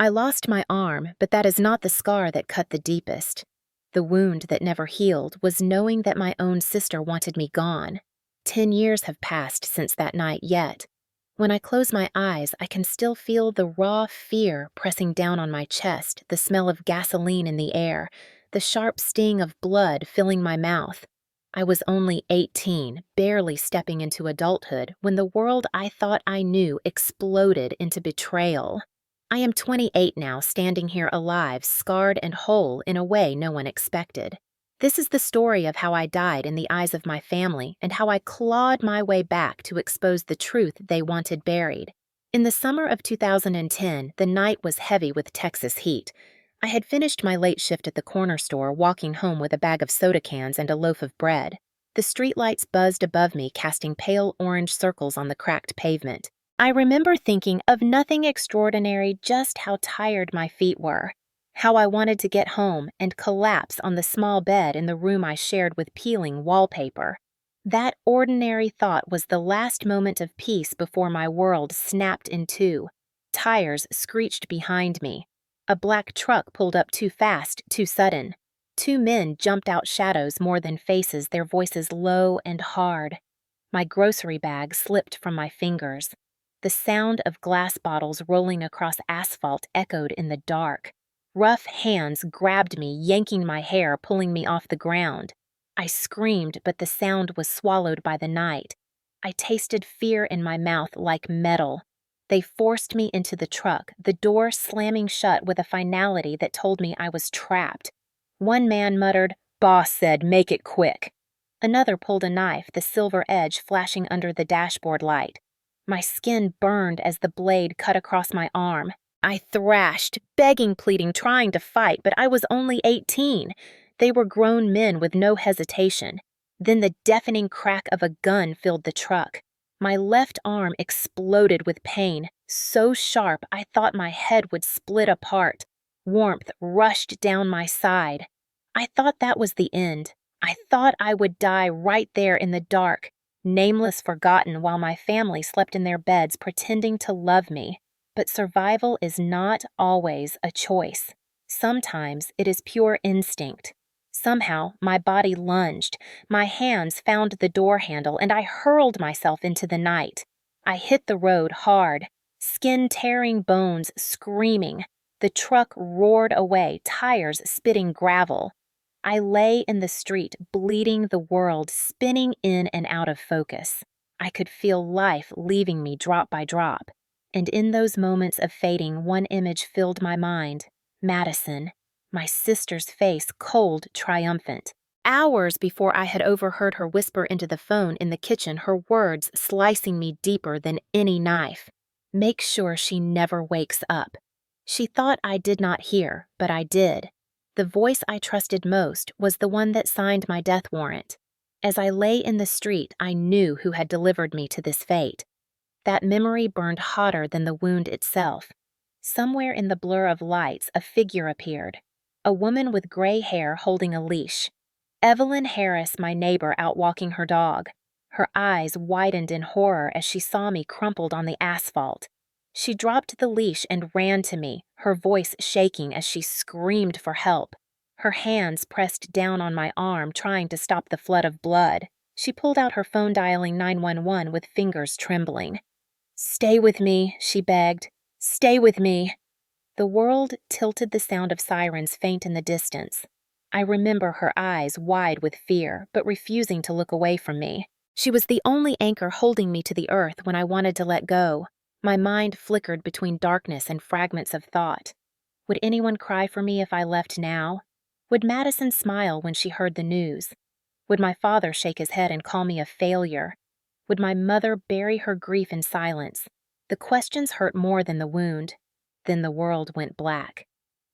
I lost my arm, but that is not the scar that cut the deepest. The wound that never healed was knowing that my own sister wanted me gone. 10 years have passed since that night yet. When I close my eyes, I can still feel the raw fear pressing down on my chest, the smell of gasoline in the air, the sharp sting of blood filling my mouth. I was only 18, barely stepping into adulthood, when the world I thought I knew exploded into betrayal. I am 28 now, standing here alive, scarred and whole in a way no one expected. This is the story of how I died in the eyes of my family and how I clawed my way back to expose the truth they wanted buried. In the summer of 2010, the night was heavy with Texas heat. I had finished my late shift at the corner store, walking home with a bag of soda cans and a loaf of bread. The streetlights buzzed above me, casting pale orange circles on the cracked pavement. I remember thinking of nothing extraordinary, just how tired my feet were, how I wanted to get home and collapse on the small bed in the room I shared with peeling wallpaper. That ordinary thought was the last moment of peace before my world snapped in two. Tires screeched behind me. A black truck pulled up too fast, too sudden. Two men jumped out shadows more than faces, their voices low and hard. My grocery bag slipped from my fingers. The sound of glass bottles rolling across asphalt echoed in the dark. Rough hands grabbed me, yanking my hair, pulling me off the ground. I screamed, but the sound was swallowed by the night. I tasted fear in my mouth like metal. They forced me into the truck, the door slamming shut with a finality that told me I was trapped. One man muttered, "Boss said, make it quick." Another pulled a knife, the silver edge flashing under the dashboard light. My skin burned as the blade cut across my arm. I thrashed, begging, pleading, trying to fight, but I was only 18. They were grown men with no hesitation. Then the deafening crack of a gun filled the truck. My left arm exploded with pain, so sharp I thought my head would split apart. Warmth rushed down my side. I thought that was the end. I thought I would die right there in the dark, nameless, forgotten, while my family slept in their beds pretending to love me. But survival is not always a choice. Sometimes it is pure instinct. Somehow, my body lunged. My hands found the door handle, and I hurled myself into the night. I hit the road hard, skin-tearing bones screaming. The truck roared away, tires spitting gravel. I lay in the street, bleeding the world, spinning in and out of focus. I could feel life leaving me drop by drop. And in those moments of fading, one image filled my mind. Madison, my sister's face, cold, triumphant. Hours before I had overheard her whisper into the phone in the kitchen, her words slicing me deeper than any knife. Make sure she never wakes up. She thought I did not hear, but I did. The voice I trusted most was the one that signed my death warrant. As I lay in the street, I knew who had delivered me to this fate. That memory burned hotter than the wound itself. Somewhere in the blur of lights, a figure appeared. A woman with gray hair holding a leash. Evelyn Harris, my neighbor, out walking her dog. Her eyes widened in horror as she saw me crumpled on the asphalt. She dropped the leash and ran to me, her voice shaking as she screamed for help. Her hands pressed down on my arm, trying to stop the flood of blood. She pulled out her phone, dialing 911 with fingers trembling. "Stay with me," she begged. "Stay with me." The world tilted, the sound of sirens faint in the distance. I remember her eyes wide with fear, but refusing to look away from me. She was the only anchor holding me to the earth when I wanted to let go. My mind flickered between darkness and fragments of thought. Would anyone cry for me if I left now? Would Madison smile when she heard the news? Would my father shake his head and call me a failure? Would my mother bury her grief in silence? The questions hurt more than the wound. Then the world went black.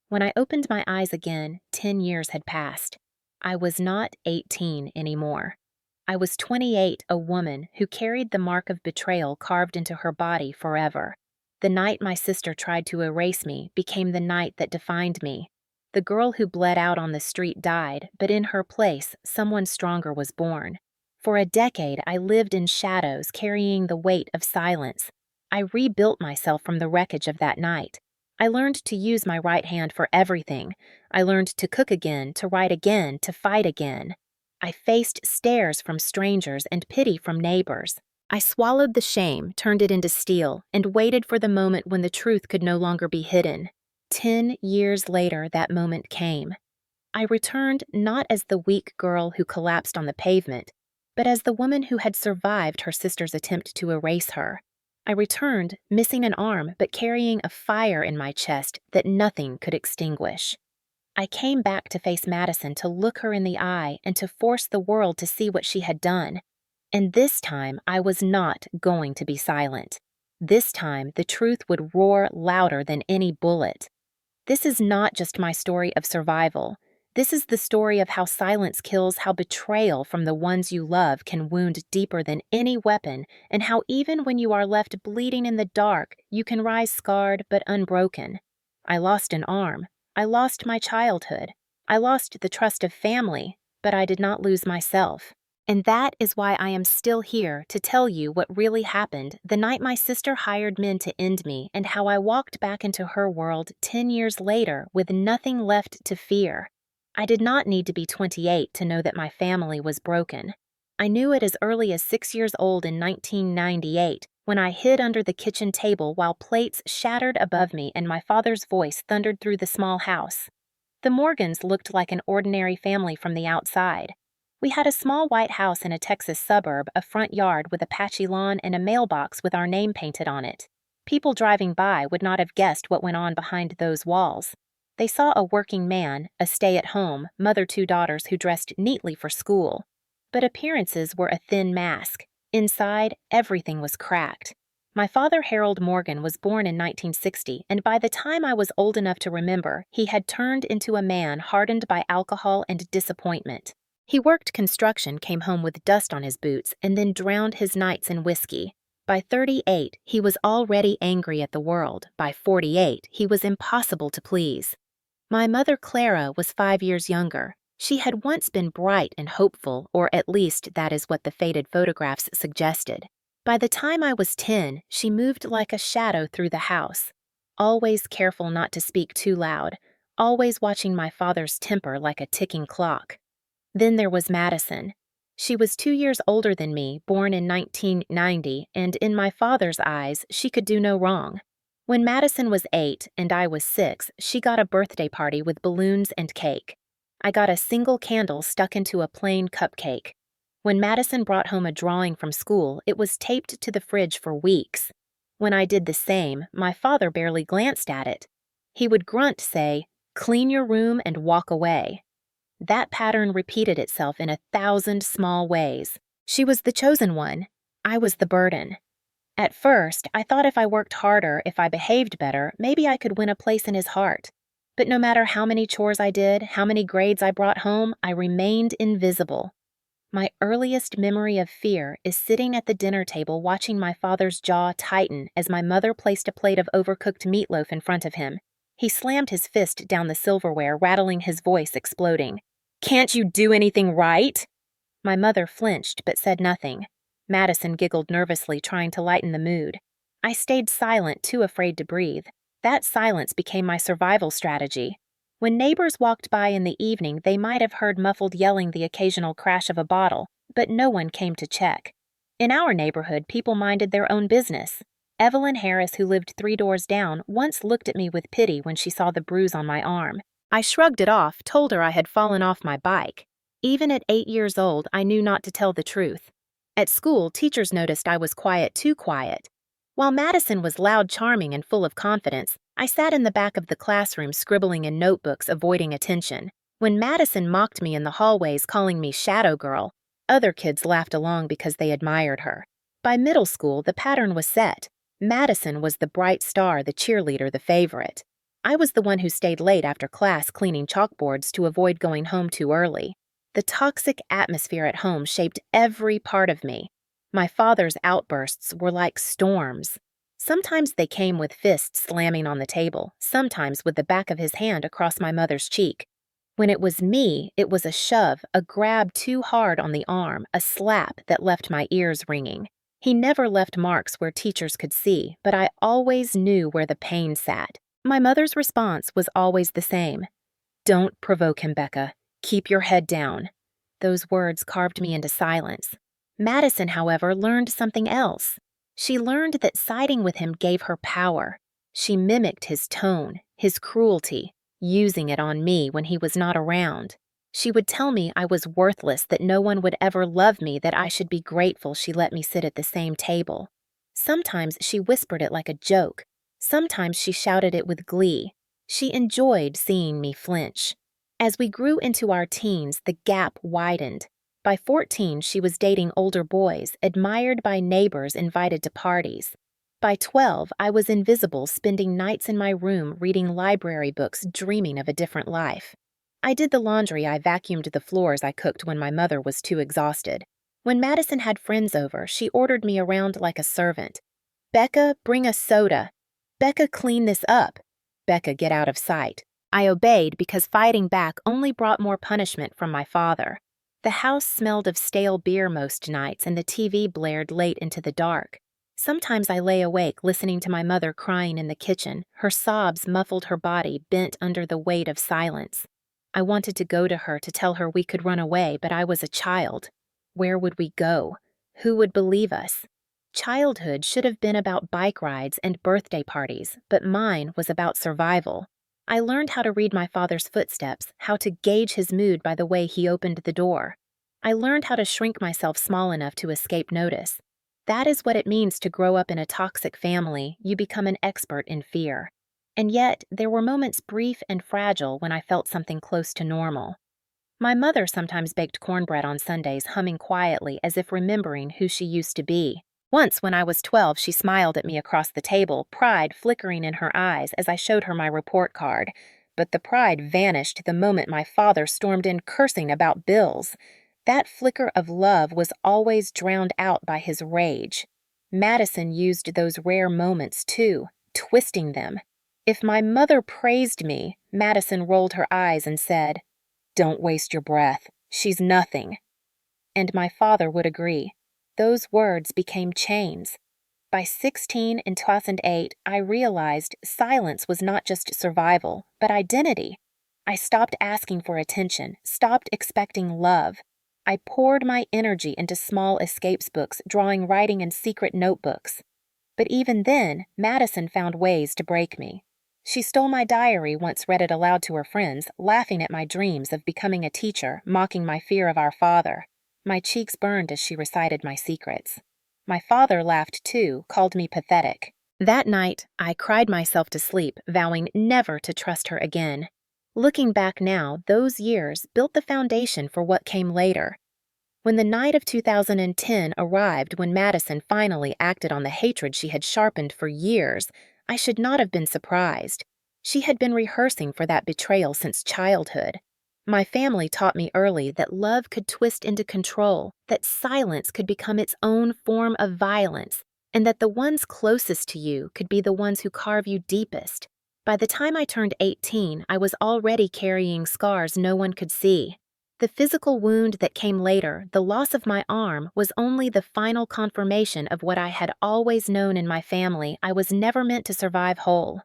When I opened my eyes again, 10 years had passed. I was not 18 anymore. I was 28, a woman who carried the mark of betrayal carved into her body forever. The night my sister tried to erase me became the night that defined me. The girl who bled out on the street died, but in her place, someone stronger was born. For a decade, I lived in shadows, carrying the weight of silence. I rebuilt myself from the wreckage of that night. I learned to use my right hand for everything. I learned to cook again, to write again, to fight again. I faced stares from strangers and pity from neighbors. I swallowed the shame, turned it into steel, and waited for the moment when the truth could no longer be hidden. 10 years later, that moment came. I returned not as the weak girl who collapsed on the pavement, but as the woman who had survived her sister's attempt to erase her. I returned, missing an arm, but carrying a fire in my chest that nothing could extinguish. I came back to face Madison, to look her in the eye, and to force the world to see what she had done. And this time, I was not going to be silent. This time, the truth would roar louder than any bullet. This is not just my story of survival. This is the story of how silence kills, how betrayal from the ones you love can wound deeper than any weapon, and how even when you are left bleeding in the dark, you can rise scarred but unbroken. I lost an arm. I lost my childhood. I lost the trust of family, but I did not lose myself. And that is why I am still here to tell you what really happened the night my sister hired men to end me, and how I walked back into her world 10 years later with nothing left to fear. I did not need to be 28 to know that my family was broken. I knew it as early as 6 years old in 1998, when I hid under the kitchen table while plates shattered above me and my father's voice thundered through the small house. The Morgans looked like an ordinary family from the outside. We had a small white house in a Texas suburb, a front yard with a patchy lawn, and a mailbox with our name painted on it. People driving by would not have guessed what went on behind those walls. They saw a working man, a stay-at-home, mother 2 daughters who dressed neatly for school. But appearances were a thin mask. Inside, everything was cracked. My father, Harold Morgan, was born in 1960, and by the time I was old enough to remember, he had turned into a man hardened by alcohol and disappointment. He worked construction, came home with dust on his boots, and then drowned his nights in whiskey. By 38, he was already angry at the world. By 48, he was impossible to please. My mother, Clara, was 5 years younger. She had once been bright and hopeful, or at least that is what the faded photographs suggested. By the time I was 10, she moved like a shadow through the house, always careful not to speak too loud, always watching my father's temper like a ticking clock. Then there was Madison. She was 2 years older than me, born in 1990, and in my father's eyes, she could do no wrong. When Madison was 8 and I was 6, she got a birthday party with balloons and cake. I got a single candle stuck into a plain cupcake. When Madison brought home a drawing from school, it was taped to the fridge for weeks. When I did the same, my father barely glanced at it. He would grunt, say, "Clean your room and walk away." That pattern repeated itself in 1,000 small ways. She was the chosen one. I was the burden. At first, I thought if I worked harder, if I behaved better, maybe I could win a place in his heart. But no matter how many chores I did, how many grades I brought home, I remained invisible. My earliest memory of fear is sitting at the dinner table watching my father's jaw tighten as my mother placed a plate of overcooked meatloaf in front of him. He slammed his fist down the silverware, rattling his voice exploding. "Can't you do anything right?" My mother flinched but said nothing. Madison giggled nervously, trying to lighten the mood. I stayed silent, too afraid to breathe. That silence became my survival strategy. When neighbors walked by in the evening, they might have heard muffled yelling, the occasional crash of a bottle, but no one came to check. In our neighborhood, people minded their own business. Evelyn Harris, who lived 3 doors down, once looked at me with pity when she saw the bruise on my arm. I shrugged it off, told her I had fallen off my bike. Even at 8 years old, I knew not to tell the truth. At school, teachers noticed I was quiet, too quiet. While Madison was loud, charming, and full of confidence, I sat in the back of the classroom scribbling in notebooks, avoiding attention. When Madison mocked me in the hallways, calling me Shadow Girl, other kids laughed along because they admired her. By middle school, the pattern was set. Madison was the bright star, the cheerleader, the favorite. I was the one who stayed late after class cleaning chalkboards to avoid going home too early. The toxic atmosphere at home shaped every part of me. My father's outbursts were like storms. Sometimes they came with fists slamming on the table, sometimes with the back of his hand across my mother's cheek. When it was me, it was a shove, a grab too hard on the arm, a slap that left my ears ringing. He never left marks where teachers could see, but I always knew where the pain sat. My mother's response was always the same. "Don't provoke him, Becca. Keep your head down." Those words carved me into silence. Madison, however, learned something else. She learned that siding with him gave her power. She mimicked his tone, his cruelty, using it on me when he was not around. She would tell me I was worthless, that no one would ever love me, that I should be grateful she let me sit at the same table. Sometimes she whispered it like a joke. Sometimes she shouted it with glee. She enjoyed seeing me flinch. As we grew into our teens, the gap widened. By 14, she was dating older boys, admired by neighbors invited to parties. By 12, I was invisible, spending nights in my room reading library books, dreaming of a different life. I did the laundry, I vacuumed the floors, I cooked when my mother was too exhausted. When Madison had friends over, she ordered me around like a servant. "Becca, bring a soda. Becca, clean this up. Becca, get out of sight." I obeyed because fighting back only brought more punishment from my father. The house smelled of stale beer most nights, and the TV blared late into the dark. Sometimes I lay awake listening to my mother crying in the kitchen. Her sobs muffled her body, bent under the weight of silence. I wanted to go to her to tell her we could run away, but I was a child. Where would we go? Who would believe us? Childhood should have been about bike rides and birthday parties, but mine was about survival. I learned how to read my father's footsteps, how to gauge his mood by the way he opened the door. I learned how to shrink myself small enough to escape notice. That is what it means to grow up in a toxic family. You become an expert in fear. And yet, there were moments brief and fragile when I felt something close to normal. My mother sometimes baked cornbread on Sundays, humming quietly as if remembering who she used to be. Once, when I was 12, she smiled at me across the table, pride flickering in her eyes as I showed her my report card. But the pride vanished the moment my father stormed in cursing about bills. That flicker of love was always drowned out by his rage. Madison used those rare moments too, twisting them. If my mother praised me, Madison rolled her eyes and said, "Don't waste your breath. She's nothing." And my father would agree. Those words became chains. By 16 in 2008, I realized silence was not just survival, but identity. I stopped asking for attention, stopped expecting love. I poured my energy into small escapes books, drawing, writing, and secret notebooks. But even then, Madison found ways to break me. She stole my diary once, read it aloud to her friends, laughing at my dreams of becoming a teacher, mocking my fear of our father. My cheeks burned as she recited my secrets. My father laughed too, called me pathetic. That night, I cried myself to sleep, vowing never to trust her again. Looking back now, those years built the foundation for what came later. When the night of 2010 arrived, when Madison finally acted on the hatred she had sharpened for years, I should not have been surprised. She had been rehearsing for that betrayal since childhood. My family taught me early that love could twist into control, that silence could become its own form of violence, and that the ones closest to you could be the ones who carve you deepest. By the time I turned 18, I was already carrying scars no one could see. The physical wound that came later, the loss of my arm, was only the final confirmation of what I had always known in my family: I was never meant to survive whole.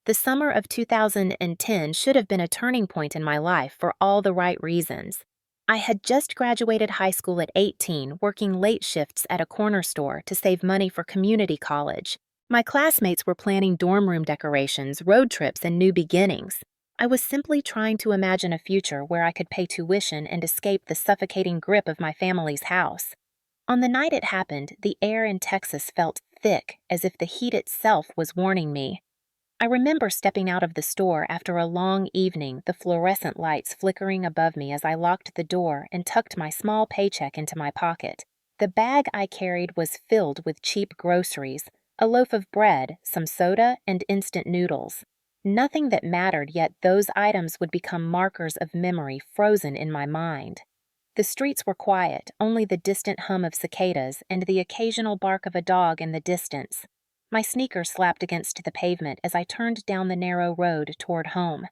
The summer of 2010 should have been a turning point in my life for all the right reasons. I had just graduated high school at 18, working late shifts at a corner store to save money for community college. My classmates were planning dorm room decorations, road trips, and new beginnings. I was simply trying to imagine a future where I could pay tuition and escape the suffocating grip of my family's house. On the night it happened, the air in Texas felt thick, as if the heat itself was warning me. I remember stepping out of the store after a long evening, the fluorescent lights flickering above me as I locked the door and tucked my small paycheck into my pocket. The bag I carried was filled with cheap groceries, a loaf of bread, some soda, and instant noodles. Nothing that mattered, yet those items would become markers of memory frozen in my mind. The streets were quiet, only the distant hum of cicadas and the occasional bark of a dog in the distance. My sneakers slapped against the pavement as I turned down the narrow road toward home.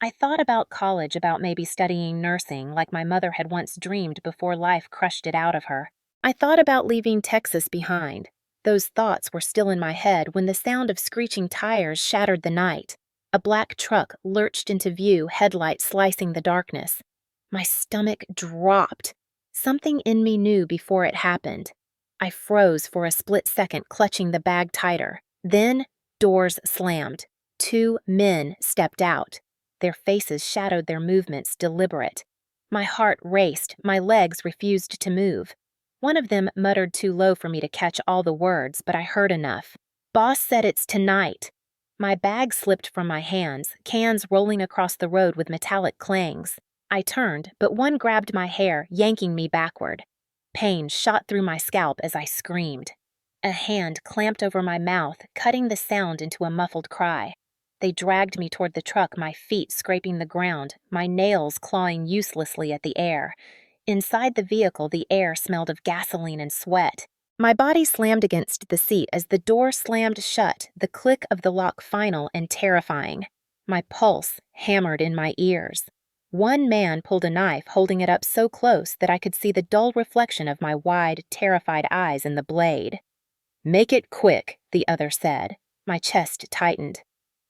I thought about college, about maybe studying nursing like my mother had once dreamed before life crushed it out of her. I thought about leaving Texas behind. Those thoughts were still in my head when the sound of screeching tires shattered the night. A black truck lurched into view, headlights slicing the darkness. My stomach dropped. Something in me knew before it happened. I froze for a split second, clutching the bag tighter. Then, doors slammed. Two men stepped out. Their faces shadowed their movements, deliberate. My heart raced, my legs refused to move. One of them muttered too low for me to catch all the words, but I heard enough. "Boss said it's tonight." My bag slipped from my hands, cans rolling across the road with metallic clangs. I turned, but one grabbed my hair, yanking me backward. Pain shot through my scalp as I screamed. A hand clamped over my mouth, cutting the sound into a muffled cry. They dragged me toward the truck, my feet scraping the ground, my nails clawing uselessly at the air. Inside the vehicle, the air smelled of gasoline and sweat. My body slammed against the seat as the door slammed shut, the click of the lock final and terrifying. My pulse hammered in my ears. One man pulled a knife, holding it up so close that I could see the dull reflection of my wide, terrified eyes in the blade. "Make it quick," the other said. My chest tightened.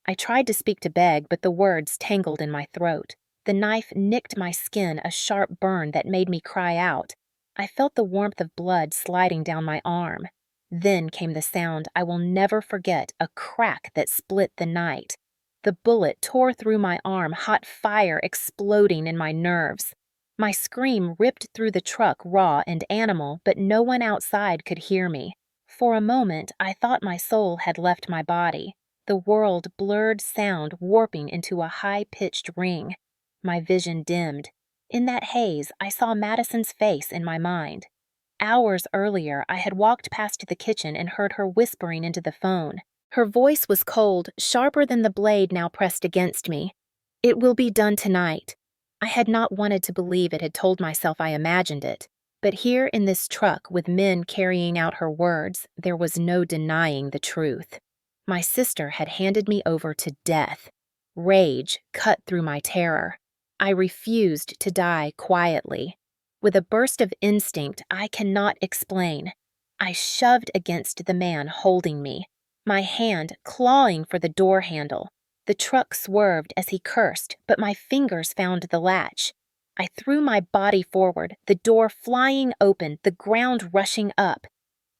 I tried to speak to beg, but the words tangled in my throat. The knife nicked my skin, a sharp burn that made me cry out. I felt the warmth of blood sliding down my arm. Then came the sound I will never forget, a crack that split the night. The bullet tore through my arm, hot fire exploding in my nerves. My scream ripped through the truck, raw and animal, but no one outside could hear me. For a moment, I thought my soul had left my body. The world blurred sound warping into a high-pitched ring. My vision dimmed. In that haze, I saw Madison's face in my mind. Hours earlier, I had walked past the kitchen and heard her whispering into the phone. Her voice was cold, sharper than the blade now pressed against me. "It will be done tonight." I had not wanted to believe it, had told myself I imagined it. But here in this truck, with men carrying out her words, there was no denying the truth. My sister had handed me over to death. Rage cut through my terror. I refused to die quietly. With a burst of instinct I cannot explain, I shoved against the man holding me, my hand clawing for the door handle. The truck swerved as he cursed, but my fingers found the latch. I threw my body forward, the door flying open, the ground rushing up.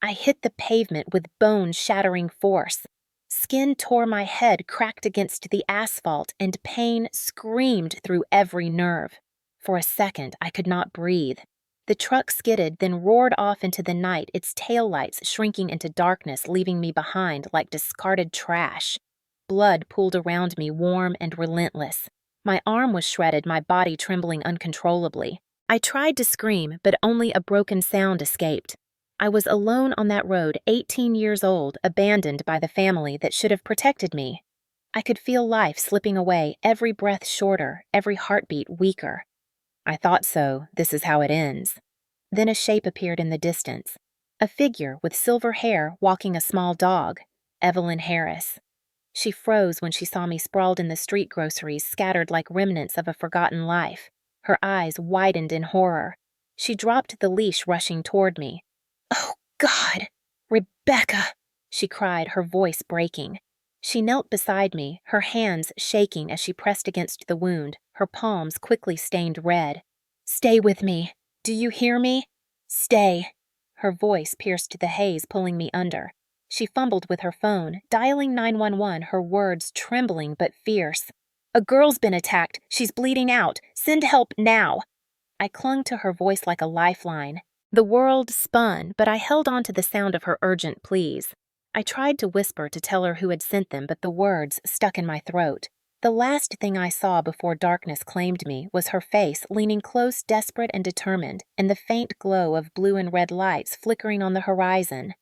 I hit the pavement with bone-shattering force. Skin tore my head, cracked against the asphalt, and pain screamed through every nerve. For a second, I could not breathe. The truck skidded, then roared off into the night, its taillights shrinking into darkness, leaving me behind like discarded trash. Blood pooled around me, warm and relentless. My arm was shredded, my body trembling uncontrollably. I tried to scream, but only a broken sound escaped. I was alone on that road, 18 years old, abandoned by the family that should have protected me. I could feel life slipping away, every breath shorter, every heartbeat weaker. I thought so, this is how it ends. Then a shape appeared in the distance. A figure with silver hair walking a small dog, Evelyn Harris. She froze when she saw me sprawled in the street groceries, scattered like remnants of a forgotten life. Her eyes widened in horror. She dropped the leash, rushing toward me. "Oh, God! Rebecca!" she cried, her voice breaking. She knelt beside me, her hands shaking as she pressed against the wound, her palms quickly stained red. "Stay with me. Do you hear me? Stay." Her voice pierced the haze, pulling me under. She fumbled with her phone, dialing 911, her words trembling but fierce. "A girl's been attacked. She's bleeding out. Send help now." I clung to her voice like a lifeline. The world spun, but I held on to the sound of her urgent pleas. I tried to whisper to tell her who had sent them, but the words stuck in my throat. The last thing I saw before darkness claimed me was her face, leaning close, desperate and determined, and the faint glow of blue and red lights flickering on the horizon.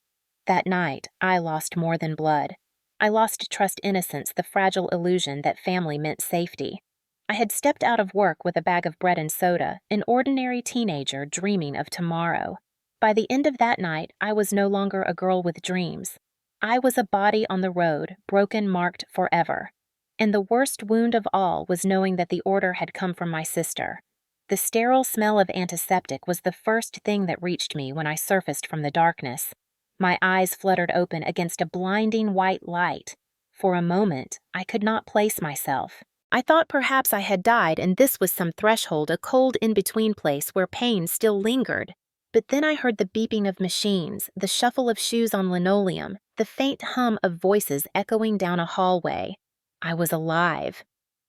That night, I lost more than blood. I lost trust, innocence, the fragile illusion that family meant safety. I had stepped out of work with a bag of bread and soda, an ordinary teenager dreaming of tomorrow. By the end of that night, I was no longer a girl with dreams. I was a body on the road, broken, marked forever. And the worst wound of all was knowing that the order had come from my sister. The sterile smell of antiseptic was the first thing that reached me when I surfaced from the darkness. My eyes fluttered open against a blinding white light. For a moment, I could not place myself. I thought perhaps I had died and this was some threshold, a cold in-between place where pain still lingered. But then I heard the beeping of machines, the shuffle of shoes on linoleum, the faint hum of voices echoing down a hallway. I was alive.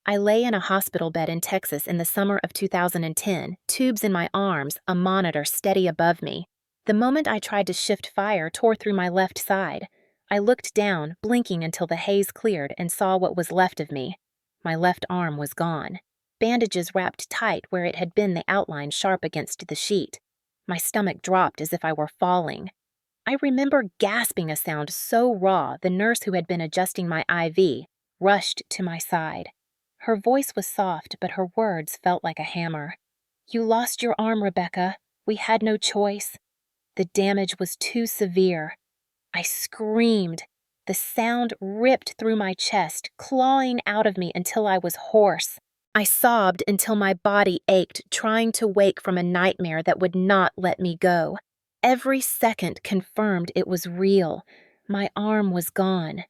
I lay in a hospital bed in Texas in the summer of 2010, tubes in my arms, a monitor steady above me. The moment I tried to shift fire tore through my left side. I looked down, blinking until the haze cleared, and saw what was left of me. My left arm was gone. Bandages wrapped tight where it had been, the outline sharp against the sheet. My stomach dropped as if I were falling. I remember gasping a sound so raw the nurse who had been adjusting my IV rushed to my side. Her voice was soft, but her words felt like a hammer. "You lost your arm, Rebecca. We had no choice. The damage was too severe." I screamed. The sound ripped through my chest, clawing out of me until I was hoarse. I sobbed until my body ached, trying to wake from a nightmare that would not let me go. Every second confirmed it was real. My arm was gone.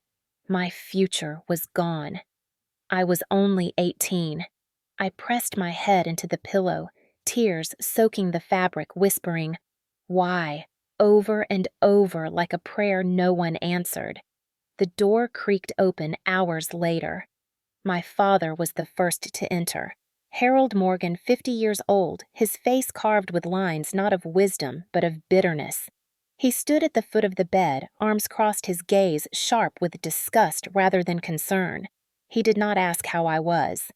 My future was gone. I was only 18. I pressed my head into the pillow, tears soaking the fabric, whispering, "Why?" over and over like a prayer no one answered. The door creaked open hours later. My father was the first to enter. Harold Morgan, 50 years old, his face carved with lines not of wisdom but of bitterness. He stood at the foot of the bed, arms crossed, his gaze sharp with disgust rather than concern. He did not ask how I was.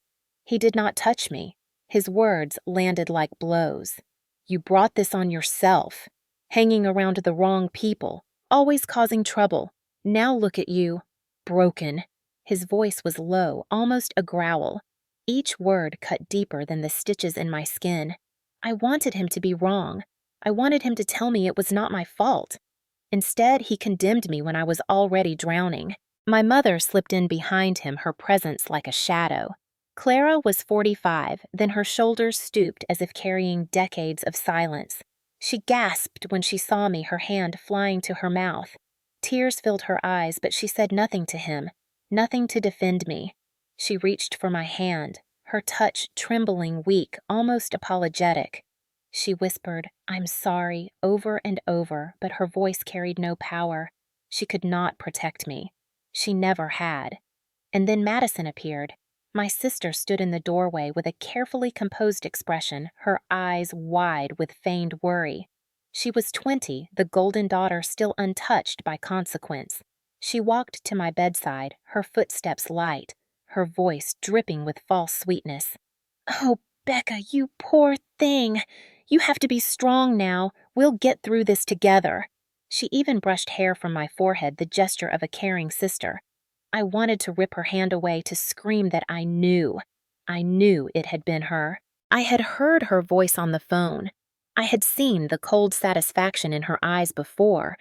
He did not touch me. His words landed like blows. "You brought this on yourself. Hanging around the wrong people, always causing trouble. Now look at you. Broken." His voice was low, almost a growl. Each word cut deeper than the stitches in my skin. I wanted him to be wrong. I wanted him to tell me it was not my fault. Instead, he condemned me when I was already drowning. My mother slipped in behind him, her presence like a shadow. Clara was 45, then her shoulders stooped as if carrying decades of silence. She gasped when she saw me, her hand flying to her mouth. Tears filled her eyes, but she said nothing to him, nothing to defend me. She reached for my hand, her touch trembling, weak, almost apologetic. She whispered, "I'm sorry," over and over, but her voice carried no power. She could not protect me. She never had. And then Madison appeared. My sister stood in the doorway with a carefully composed expression, her eyes wide with feigned worry. She was 20, the golden daughter still untouched by consequence. She walked to my bedside, her footsteps light, her voice dripping with false sweetness. "Oh, Becca, you poor thing. You have to be strong now. We'll get through this together." She even brushed hair from my forehead, the gesture of a caring sister. I wanted to rip her hand away, to scream that I knew. I knew it had been her. I had heard her voice on the phone. I had seen the cold satisfaction in her eyes before,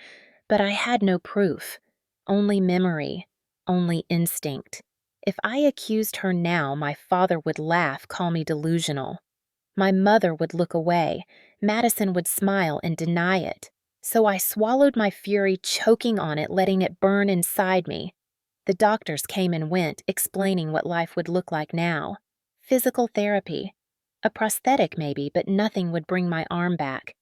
but I had no proof. Only memory, only instinct. If I accused her now, my father would laugh, call me delusional. My mother would look away. Madison would smile and deny it. So I swallowed my fury, choking on it, letting it burn inside me. The doctors came and went, explaining what life would look like now. Physical therapy. A prosthetic maybe, but nothing would bring my arm back.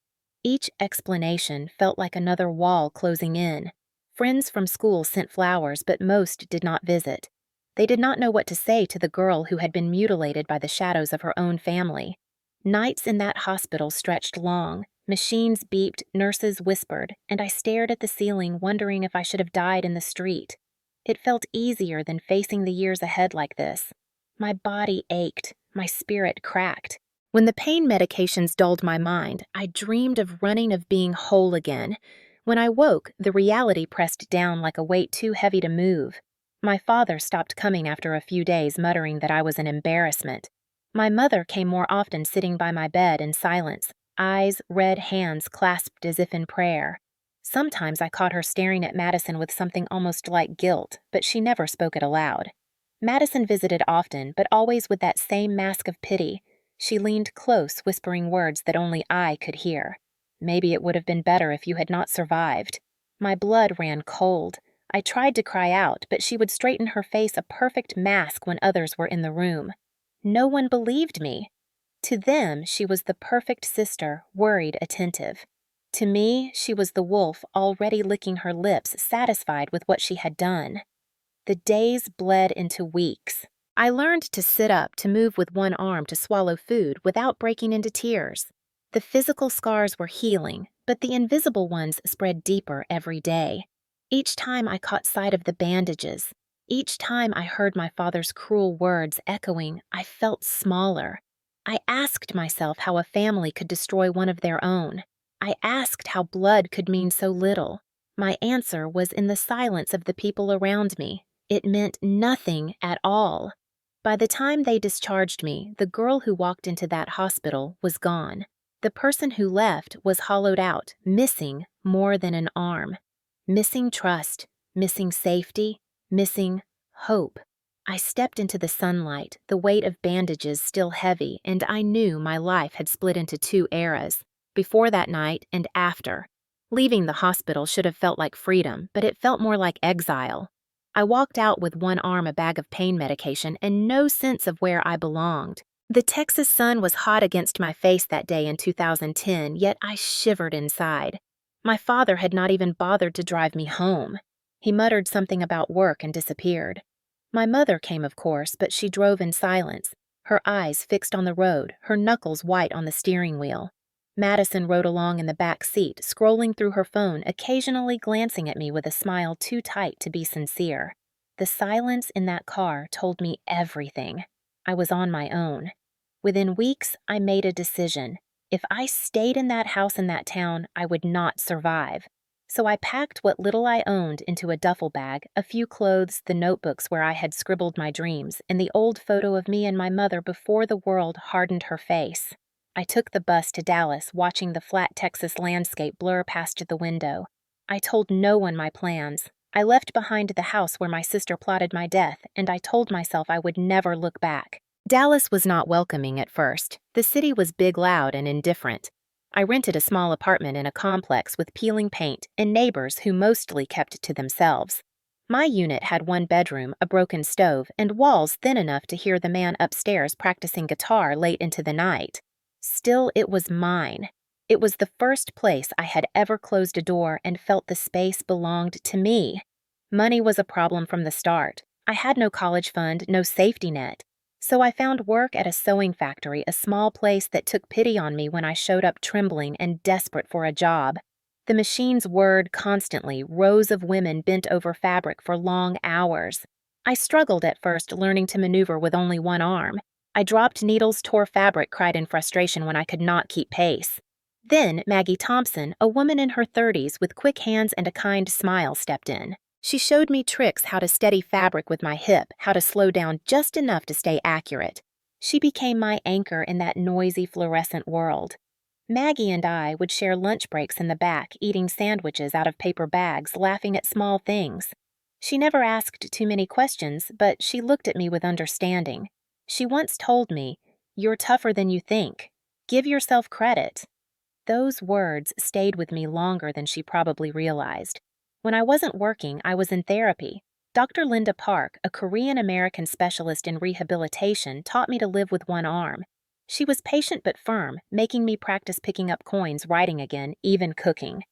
Each explanation felt like another wall closing in. Friends from school sent flowers, but most did not visit. They did not know what to say to the girl who had been mutilated by the shadows of her own family. Nights in that hospital stretched long. Machines beeped, nurses whispered, and I stared at the ceiling, wondering if I should have died in the street. It felt easier than facing the years ahead like this. My body ached, my spirit cracked. When the pain medications dulled my mind, I dreamed of running, of being whole again. When I woke, the reality pressed down like a weight too heavy to move. My father stopped coming after a few days, muttering that I was an embarrassment. My mother came more often, sitting by my bed in silence, eyes, red hands clasped as if in prayer. Sometimes I caught her staring at Madison with something almost like guilt, but she never spoke it aloud. Madison visited often, but always with that same mask of pity. She leaned close, whispering words that only I could hear. "Maybe it would have been better if you had not survived." My blood ran cold. I tried to cry out, but she would straighten her face a perfect mask when others were in the room. No one believed me. To them, she was the perfect sister, worried, attentive. To me, she was the wolf already licking her lips, satisfied with what she had done. The days bled into weeks. I learned to sit up, to move with one arm, to swallow food without breaking into tears. The physical scars were healing, but the invisible ones spread deeper every day. Each time I caught sight of the bandages, each time I heard my father's cruel words echoing, I felt smaller. I asked myself how a family could destroy one of their own. I asked how blood could mean so little. My answer was in the silence of the people around me. It meant nothing at all. By the time they discharged me, the girl who walked into that hospital was gone. The person who left was hollowed out, missing more than an arm. Missing trust, missing safety, missing hope. I stepped into the sunlight, the weight of bandages still heavy, and I knew my life had split into two eras, before that night and after. Leaving the hospital should have felt like freedom, but it felt more like exile. I walked out with one arm a bag of pain medication and no sense of where I belonged. The Texas sun was hot against my face that day in 2010, yet I shivered inside. My father had not even bothered to drive me home. He muttered something about work and disappeared. My mother came, of course, but she drove in silence, her eyes fixed on the road, her knuckles white on the steering wheel. Madison rode along in the back seat, scrolling through her phone, occasionally glancing at me with a smile too tight to be sincere. The silence in that car told me everything. I was on my own. Within weeks, I made a decision. If I stayed in that house in that town, I would not survive. So I packed what little I owned into a duffel bag, a few clothes, the notebooks where I had scribbled my dreams, and the old photo of me and my mother before the world hardened her face. I took the bus to Dallas, watching the flat Texas landscape blur past the window. I told no one my plans. I left behind the house where my sister plotted my death, and I told myself I would never look back. Dallas was not welcoming at first. The city was big, loud, and indifferent. I rented a small apartment in a complex with peeling paint and neighbors who mostly kept to themselves. My unit had one bedroom, a broken stove, and walls thin enough to hear the man upstairs practicing guitar late into the night. Still, it was mine. It was the first place I had ever closed a door and felt the space belonged to me. Money was a problem from the start. I had no college fund, no safety net. So I found work at a sewing factory, a small place that took pity on me when I showed up trembling and desperate for a job. The machines whirred constantly, rows of women bent over fabric for long hours. I struggled at first, learning to maneuver with only one arm. I dropped needles, tore fabric, cried in frustration when I could not keep pace. Then Maggie Thompson, a woman in her 30s with quick hands and a kind smile, stepped in. She showed me tricks: how to steady fabric with my hip, how to slow down just enough to stay accurate. She became my anchor in that noisy, fluorescent world. Maggie and I would share lunch breaks in the back, eating sandwiches out of paper bags, laughing at small things. She never asked too many questions, but she looked at me with understanding. She once told me, "You're tougher than you think. Give yourself credit." Those words stayed with me longer than she probably realized. When I wasn't working, I was in therapy. Dr. Linda Park, a Korean-American specialist in rehabilitation, taught me to live with one arm. She was patient but firm, making me practice picking up coins, writing again, even cooking.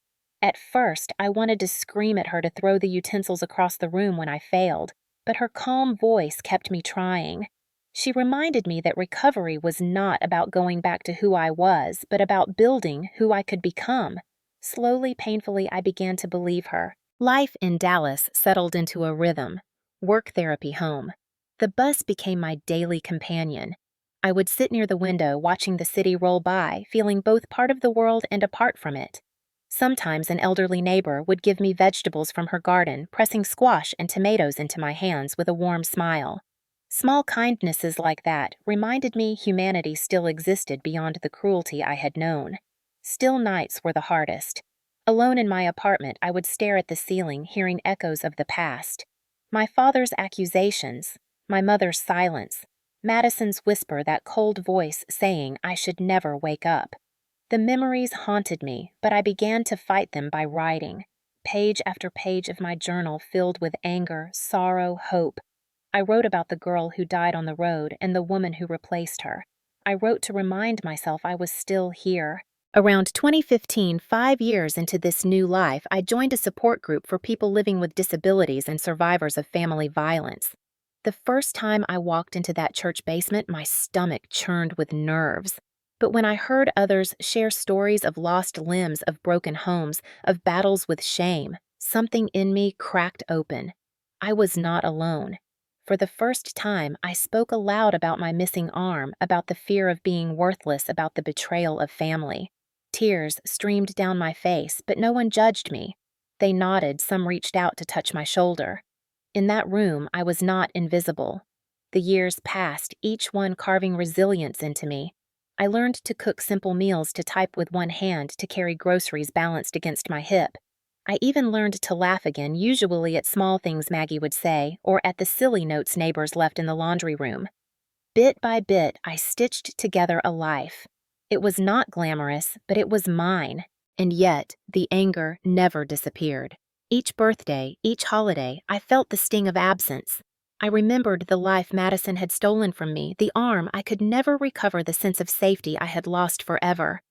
At first, I wanted to scream at her to throw the utensils across the room when I failed, but her calm voice kept me trying. She reminded me that recovery was not about going back to who I was, but about building who I could become. Slowly, painfully, I began to believe her. Life in Dallas settled into a rhythm. Work, therapy, home. The bus became my daily companion. I would sit near the window, watching the city roll by, feeling both part of the world and apart from it. Sometimes an elderly neighbor would give me vegetables from her garden, pressing squash and tomatoes into my hands with a warm smile. Small kindnesses like that reminded me humanity still existed beyond the cruelty I had known. Still nights were the hardest. Alone in my apartment, I would stare at the ceiling, hearing echoes of the past. My father's accusations, my mother's silence, Madison's whisper, that cold voice saying I should never wake up. The memories haunted me, but I began to fight them by writing. page after page of my journal filled with anger, sorrow, hope. I wrote about the girl who died on the road and the woman who replaced her. I wrote to remind myself I was still here. Around 2015, 5 years into this new life, I joined a support group for people living with disabilities and survivors of family violence. The first time I walked into that church basement, my stomach churned with nerves. But when I heard others share stories of lost limbs, of broken homes, of battles with shame, something in me cracked open. I was not alone. For the first time, I spoke aloud about my missing arm, about the fear of being worthless, about the betrayal of family. Tears streamed down my face, but no one judged me. They nodded, some reached out to touch my shoulder. In that room, I was not invisible. The years passed, each one carving resilience into me. I learned to cook simple meals, to type with one hand, to carry groceries balanced against my hip. I even learned to laugh again, usually at small things Maggie would say, or at the silly notes neighbors left in the laundry room. Bit by bit, I stitched together a life. It was not glamorous, but it was mine. And yet, the anger never disappeared. Each birthday, each holiday, I felt the sting of absence. I remembered the life Madison had stolen from me, the arm I could never recover, the sense of safety I had lost forever.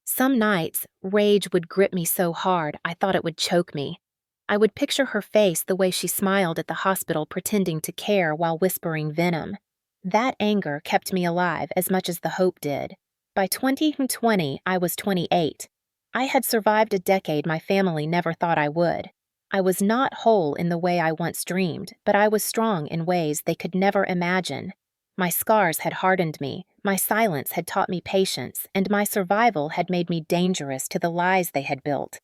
Some nights, rage would grip me so hard I thought it would choke me. I would picture her face, the way she smiled at the hospital pretending to care while whispering venom. That anger kept me alive as much as the hope did. By 2020, I was 28. I had survived a decade my family never thought I would. I was not whole in the way I once dreamed, but I was strong in ways they could never imagine. My scars had hardened me, my silence had taught me patience, and my survival had made me dangerous to the lies they had built.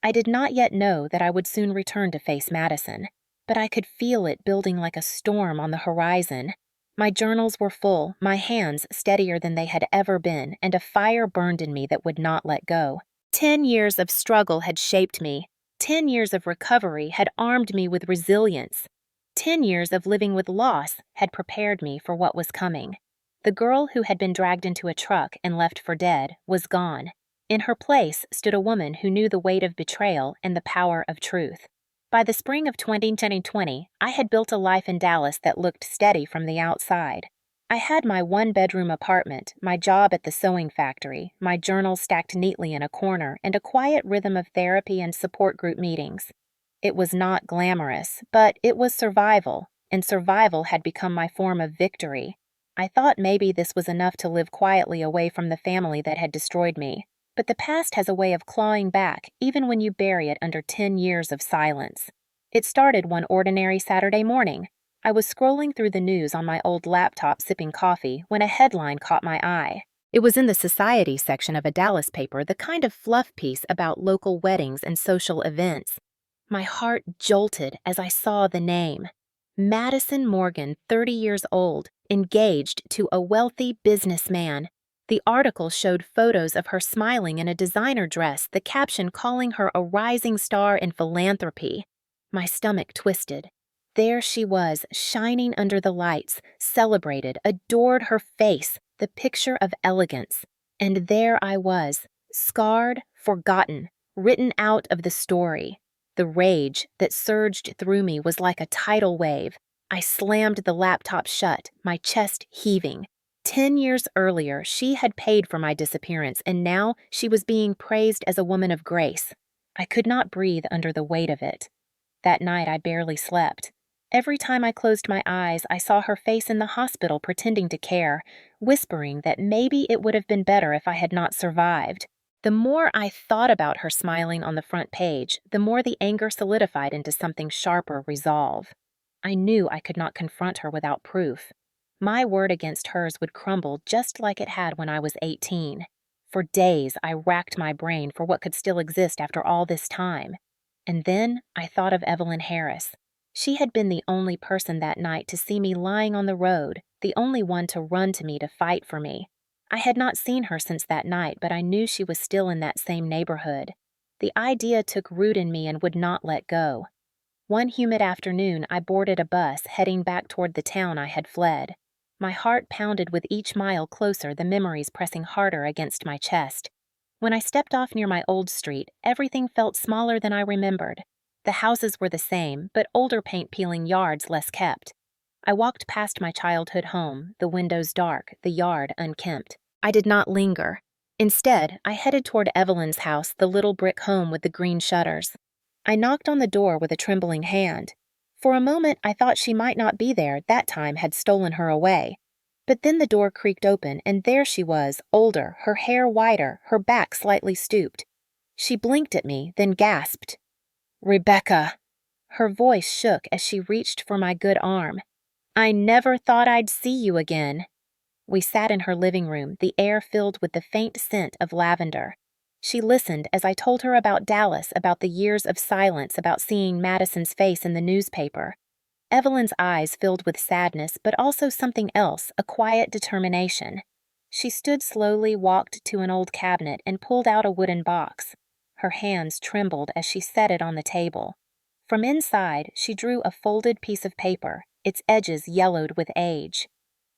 I did not yet know that I would soon return to face Madison, but I could feel it building like a storm on the horizon. My journals were full, my hands steadier than they had ever been, and a fire burned in me that would not let go. 10 years of struggle had shaped me. 10 years of recovery had armed me with resilience. 10 years of living with loss had prepared me for what was coming. The girl who had been dragged into a truck and left for dead was gone. In her place stood a woman who knew the weight of betrayal and the power of truth. By the spring of 2020, I had built a life in Dallas that looked steady from the outside. I had my one-bedroom apartment, my job at the sewing factory, my journal stacked neatly in a corner, and a quiet rhythm of therapy and support group meetings. It was not glamorous, but it was survival, and survival had become my form of victory. I thought maybe this was enough to live quietly away from the family that had destroyed me. But the past has a way of clawing back, even when you bury it under 10 years of silence. It started one ordinary Saturday morning. I was scrolling through the news on my old laptop sipping coffee when a headline caught my eye. It was in the society section of a Dallas paper, the kind of fluff piece about local weddings and social events. My heart jolted as I saw the name. Madison Morgan, 30 years old, engaged to a wealthy businessman. The article showed photos of her smiling in a designer dress, the caption calling her a rising star in philanthropy. My stomach twisted. There she was, shining under the lights, celebrated, adored her face, the picture of elegance. And there I was, scarred, forgotten, written out of the story. The rage that surged through me was like a tidal wave. I slammed the laptop shut, my chest heaving. 10 years earlier, she had paid for my disappearance, and now she was being praised as a woman of grace. I could not breathe under the weight of it. That night, I barely slept. Every time I closed my eyes, I saw her face in the hospital pretending to care, whispering that maybe it would have been better if I had not survived. The more I thought about her smiling on the front page, the more the anger solidified into something sharper resolve. I knew I could not confront her without proof. My word against hers would crumble just like it had when I was 18. For days, I racked my brain for what could still exist after all this time. And then I thought of Evelyn Harris. She had been the only person that night to see me lying on the road, the only one to run to me to fight for me. I had not seen her since that night, but I knew she was still in that same neighborhood. The idea took root in me and would not let go. One humid afternoon, I boarded a bus heading back toward the town I had fled. My heart pounded with each mile closer, the memories pressing harder against my chest. When I stepped off near my old street, everything felt smaller than I remembered. The houses were the same, but older paint-peeling yards less kept. I walked past my childhood home, the windows dark, the yard unkempt. I did not linger. Instead, I headed toward Evelyn's house, the little brick home with the green shutters. I knocked on the door with a trembling hand. For a moment, I thought she might not be there, that time had stolen her away. But then the door creaked open, and there she was, older, her hair whiter, her back slightly stooped. She blinked at me, then gasped, "Rebecca!" Her voice shook as she reached for my good arm. "I never thought I'd see you again." We sat in her living room, the air filled with the faint scent of lavender. She listened as I told her about Dallas, about the years of silence, about seeing Madison's face in the newspaper. Evelyn's eyes filled with sadness, but also something else, a quiet determination. She stood slowly, walked to an old cabinet, and pulled out a wooden box. Her hands trembled as she set it on the table. From inside, she drew a folded piece of paper, its edges yellowed with age.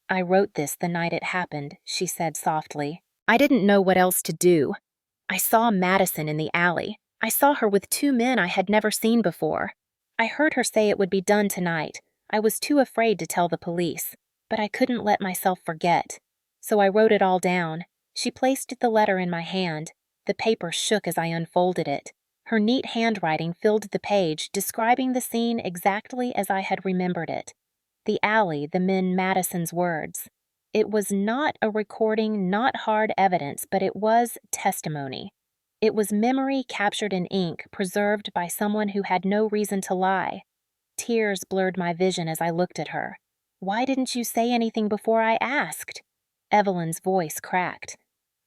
"I wrote this the night it happened," she said softly. "I didn't know what else to do. I saw Madison in the alley. I saw her with two men I had never seen before. I heard her say it would be done tonight. I was too afraid to tell the police, but I couldn't let myself forget. So I wrote it all down." She placed the letter in my hand. The paper shook as I unfolded it. Her neat handwriting filled the page, describing the scene exactly as I had remembered it. The alley, the men, Madison's words. It was not a recording, not hard evidence, but it was testimony. It was memory captured in ink, preserved by someone who had no reason to lie. Tears blurred my vision as I looked at her. "Why didn't you say anything before I asked?" Evelyn's voice cracked.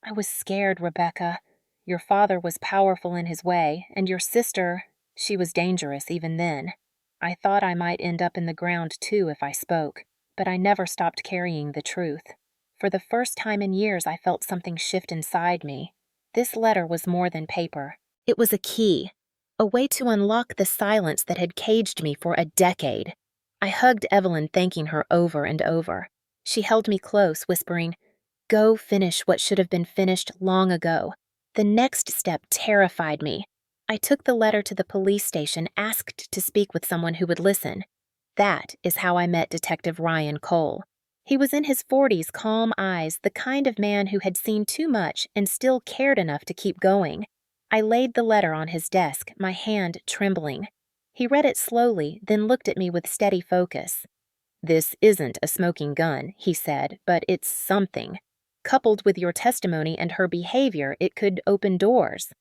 "I was scared, Rebecca. Your father was powerful in his way, and your sister, she was dangerous even then. I thought I might end up in the ground too if I spoke, but I never stopped carrying the truth. For the first time in years, I felt something shift inside me. This letter was more than paper. It was a key, a way to unlock the silence that had caged me for a decade." I hugged Evelyn, thanking her over and over. She held me close, whispering, "Go finish what should have been finished long ago." The next step terrified me. I took the letter to the police station, asked to speak with someone who would listen. That is how I met Detective Ryan Cole. He was in his 40s, calm eyes, the kind of man who had seen too much and still cared enough to keep going. I laid the letter on his desk, my hand trembling. He read it slowly, then looked at me with steady focus. "This isn't a smoking gun," he said, "but it's something. Coupled with your testimony and her behavior, it could open doors."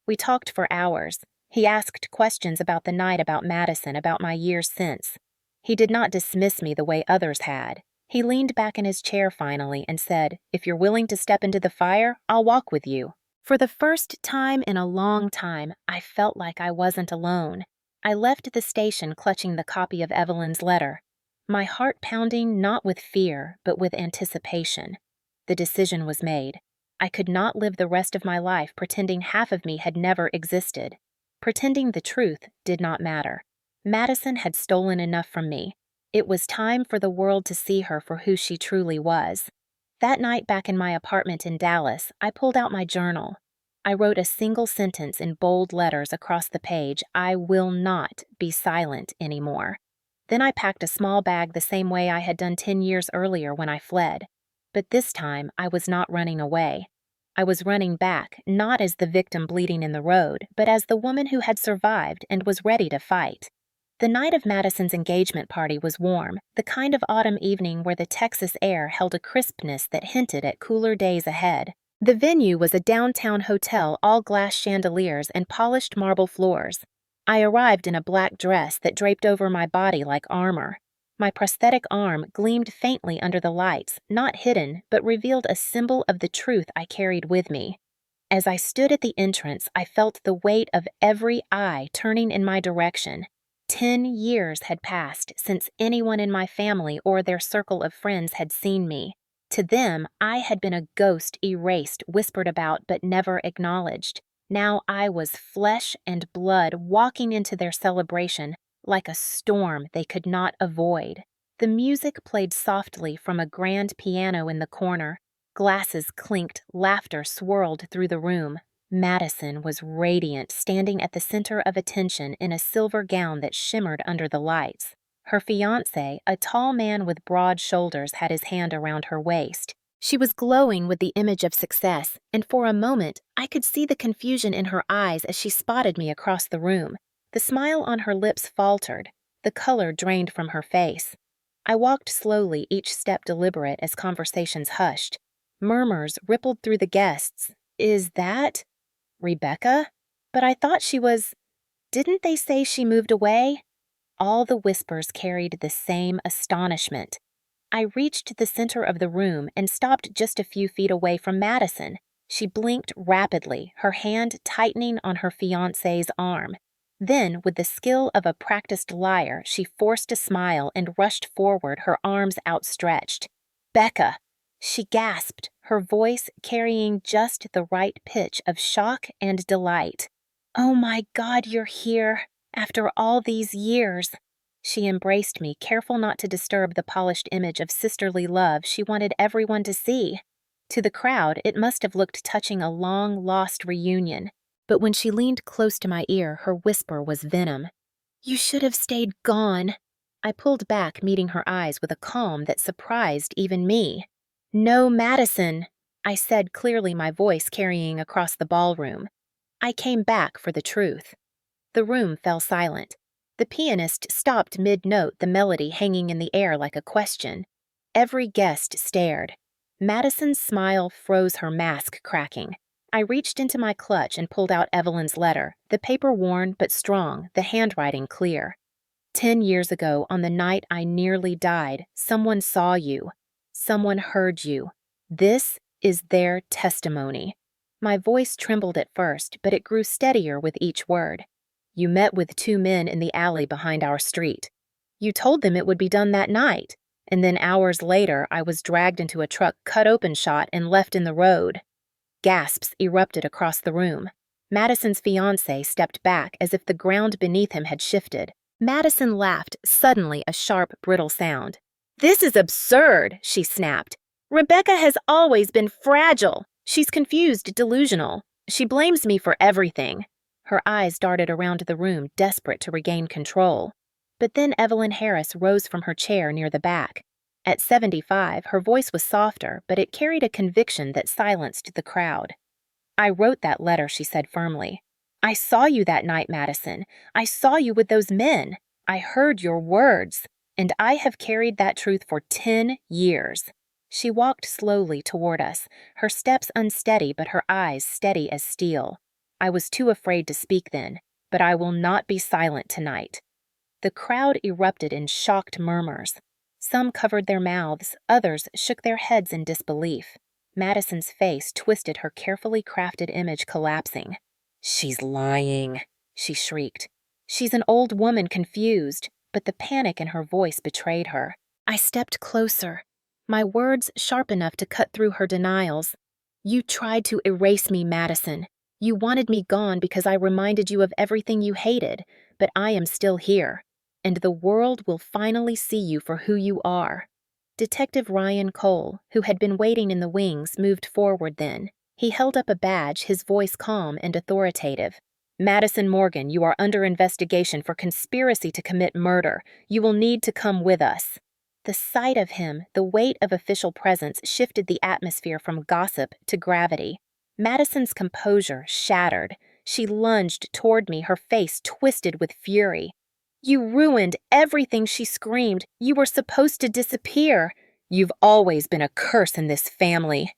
We talked for hours. He asked questions about the night, about Madison, about my years since. He did not dismiss me the way others had. He leaned back in his chair finally and said, "If you're willing to step into the fire, I'll walk with you." For the first time in a long time, I felt like I wasn't alone. I left the station clutching the copy of Evelyn's letter, my heart pounding not with fear, but with anticipation. The decision was made. I could not live the rest of my life pretending half of me had never existed. Pretending the truth did not matter. Madison had stolen enough from me. It was time for the world to see her for who she truly was. That night back in my apartment in Dallas, I pulled out my journal. I wrote a single sentence in bold letters across the page: "I will not be silent anymore." Then I packed a small bag the same way I had done 10 years earlier when I fled. But this time, I was not running away. I was running back, not as the victim bleeding in the road, but as the woman who had survived and was ready to fight. The night of Madison's engagement party was warm, the kind of autumn evening where the Texas air held a crispness that hinted at cooler days ahead. The venue was a downtown hotel, all glass chandeliers and polished marble floors. I arrived in a black dress that draped over my body like armor. My prosthetic arm gleamed faintly under the lights, not hidden, but revealed a symbol of the truth I carried with me. As I stood at the entrance, I felt the weight of every eye turning in my direction. 10 years had passed since anyone in my family or their circle of friends had seen me. To them, I had been a ghost erased, whispered about, but never acknowledged. Now I was flesh and blood walking into their celebration, like a storm they could not avoid. The music played softly from a grand piano in the corner. Glasses clinked, laughter swirled through the room. Madison was radiant, standing at the center of attention in a silver gown that shimmered under the lights. Her fiancé, a tall man with broad shoulders, had his hand around her waist. She was glowing with the image of success, and for a moment I could see the confusion in her eyes as she spotted me across the room. The smile on her lips faltered. The color drained from her face. I walked slowly, each step deliberate as conversations hushed. Murmurs rippled through the guests. Is that Rebecca? But I thought she was... Didn't they say she moved away? All the whispers carried the same astonishment. I reached the center of the room and stopped just a few feet away from Madison. She blinked rapidly, her hand tightening on her fiancé's arm. Then, with the skill of a practiced liar, she forced a smile and rushed forward, her arms outstretched. Becca! She gasped, her voice carrying just the right pitch of shock and delight. Oh my God, you're here! After all these years! She embraced me, careful not to disturb the polished image of sisterly love she wanted everyone to see. To the crowd, it must have looked touching a long-lost reunion. But when she leaned close to my ear, her whisper was venom. You should have stayed gone. I pulled back, meeting her eyes with a calm that surprised even me. No, Madison, I said clearly, my voice carrying across the ballroom. I came back for the truth. The room fell silent. The pianist stopped mid-note, the melody hanging in the air like a question. Every guest stared. Madison's smile froze, her mask cracking. I reached into my clutch and pulled out Evelyn's letter, the paper worn but strong, the handwriting clear. 10 years ago, on the night I nearly died, someone saw you. Someone heard you. This is their testimony. My voice trembled at first, but it grew steadier with each word. You met with 2 men in the alley behind our street. You told them it would be done that night, and then hours later I was dragged into a truck, cut open, shot, and left in the road. Gasps erupted across the room. Madison's fiancé stepped back as if the ground beneath him had shifted. Madison laughed, suddenly a sharp, brittle sound. This is absurd, she snapped. Rebecca has always been fragile. She's confused, delusional. She blames me for everything. Her eyes darted around the room, desperate to regain control. But then Evelyn Harris rose from her chair near the back. At 75, her voice was softer, but it carried a conviction that silenced the crowd. I wrote that letter, she said firmly. I saw you that night, Madison. I saw you with those men. I heard your words, and I have carried that truth for 10 years. She walked slowly toward us, her steps unsteady but her eyes steady as steel. I was too afraid to speak then, but I will not be silent tonight. The crowd erupted in shocked murmurs. Some covered their mouths, others shook their heads in disbelief. Madison's face twisted, her carefully crafted image collapsing. She's lying, she shrieked. She's an old woman confused, but the panic in her voice betrayed her. I stepped closer, my words sharp enough to cut through her denials. You tried to erase me, Madison. You wanted me gone because I reminded you of everything you hated, but I am still here, and the world will finally see you for who you are. Detective Ryan Cole, who had been waiting in the wings, moved forward then. He held up a badge, his voice calm and authoritative. Madison Morgan, you are under investigation for conspiracy to commit murder. You will need to come with us. The sight of him, the weight of official presence, shifted the atmosphere from gossip to gravity. Madison's composure shattered. She lunged toward me, her face twisted with fury. You ruined everything, she screamed. You were supposed to disappear. You've always been a curse in this family.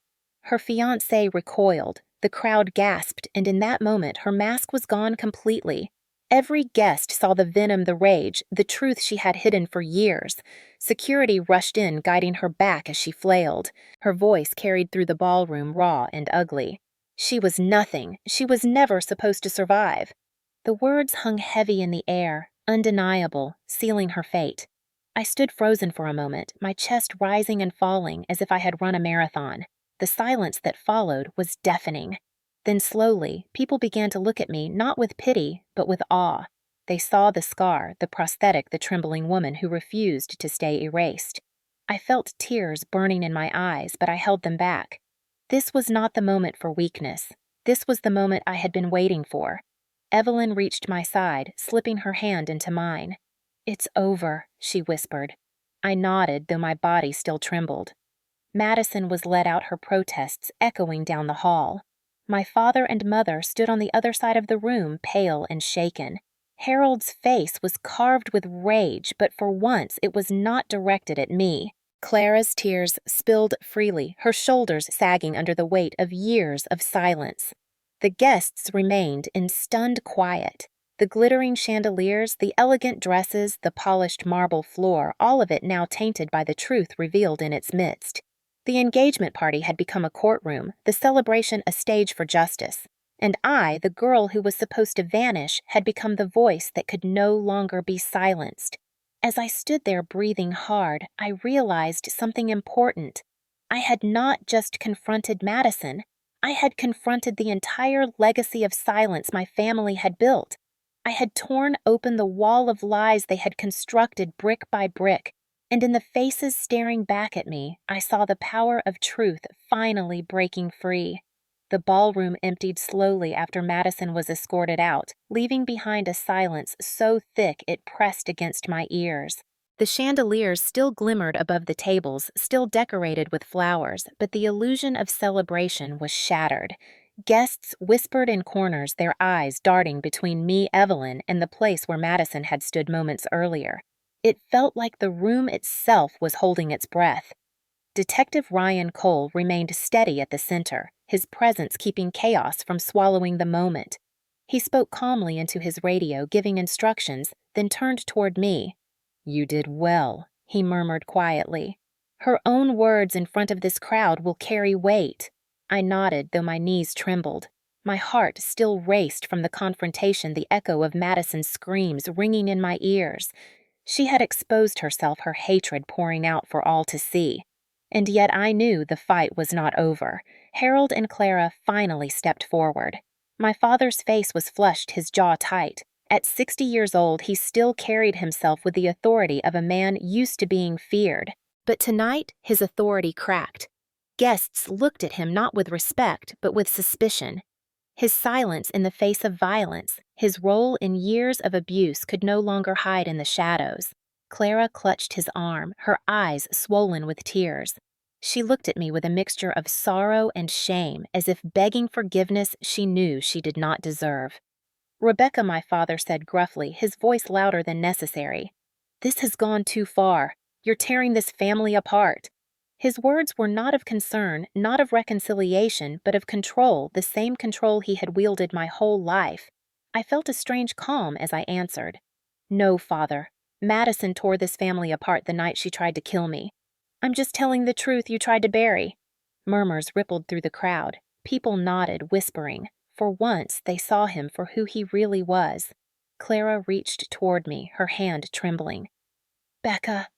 Her fiancé recoiled. The crowd gasped, and in that moment her mask was gone completely. Every guest saw the venom, the rage, the truth she had hidden for years. Security rushed in, guiding her back as she flailed. Her voice carried through the ballroom, raw and ugly. She was nothing. She was never supposed to survive. The words hung heavy in the air, undeniable, sealing her fate. I stood frozen for a moment, my chest rising and falling as if I had run a marathon. The silence that followed was deafening. Then slowly, people began to look at me, not with pity, but with awe. They saw the scar, the prosthetic, the trembling woman who refused to stay erased. I felt tears burning in my eyes, but I held them back. This was not the moment for weakness. This was the moment I had been waiting for. Evelyn reached my side, slipping her hand into mine. "It's over," she whispered. I nodded, though my body still trembled. Madison was let out, her protests echoing down the hall. My father and mother stood on the other side of the room, pale and shaken. Harold's face was carved with rage, but for once it was not directed at me. Clara's tears spilled freely, her shoulders sagging under the weight of years of silence. The guests remained in stunned quiet. The glittering chandeliers, the elegant dresses, the polished marble floor, all of it now tainted by the truth revealed in its midst. The engagement party had become a courtroom, the celebration a stage for justice. And I, the girl who was supposed to vanish, had become the voice that could no longer be silenced. As I stood there breathing hard, I realized something important. I had not just confronted Madison. I had confronted the entire legacy of silence my family had built. I had torn open the wall of lies they had constructed brick by brick, and in the faces staring back at me, I saw the power of truth finally breaking free. The ballroom emptied slowly after Madison was escorted out, leaving behind a silence so thick it pressed against my ears. The chandeliers still glimmered above the tables, still decorated with flowers, but the illusion of celebration was shattered. Guests whispered in corners, their eyes darting between me, Evelyn, and the place where Madison had stood moments earlier. It felt like the room itself was holding its breath. Detective Ryan Cole remained steady at the center, his presence keeping chaos from swallowing the moment. He spoke calmly into his radio, giving instructions, then turned toward me. "You did well," he murmured quietly. "Her own words in front of this crowd will carry weight." I nodded, though my knees trembled. My heart still raced from the confrontation, the echo of Madison's screams ringing in my ears. She had exposed herself, her hatred pouring out for all to see. And yet I knew the fight was not over. Harold and Clara finally stepped forward. My father's face was flushed, his jaw tight. At 60 years old, he still carried himself with the authority of a man used to being feared. But tonight, his authority cracked. Guests looked at him not with respect, but with suspicion. His silence in the face of violence, his role in years of abuse could no longer hide in the shadows. Clara clutched his arm, her eyes swollen with tears. She looked at me with a mixture of sorrow and shame, as if begging forgiveness she knew she did not deserve. "Rebecca," my father said gruffly, his voice louder than necessary. "This has gone too far. You're tearing this family apart." His words were not of concern, not of reconciliation, but of control, the same control he had wielded my whole life. I felt a strange calm as I answered. "No, Father. Madison tore this family apart the night she tried to kill me. I'm just telling the truth you tried to bury." Murmurs rippled through the crowd. People nodded, whispering. For once, they saw him for who he really was. Clara reached toward me, her hand trembling. "Becca,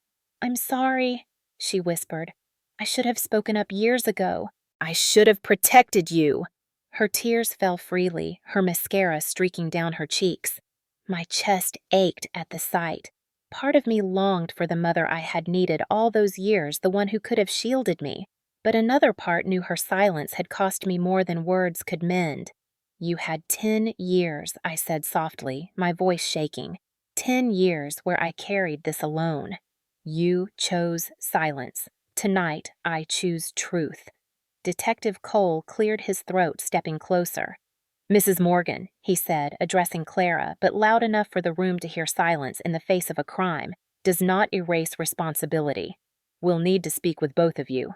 I'm sorry," she whispered. "I should have spoken up years ago. I should have protected you." Her tears fell freely, her mascara streaking down her cheeks. My chest ached at the sight. Part of me longed for the mother I had needed all those years, the one who could have shielded me. But another part knew her silence had cost me more than words could mend. "You had 10 years, I said softly, my voice shaking. 10 years where I carried this alone. You chose silence. Tonight, I choose truth." Detective Cole cleared his throat, stepping closer. "Mrs. Morgan," he said, addressing Clara, but loud enough for the room to hear silence in the face of a crime, "does not erase responsibility. We'll need to speak with both of you."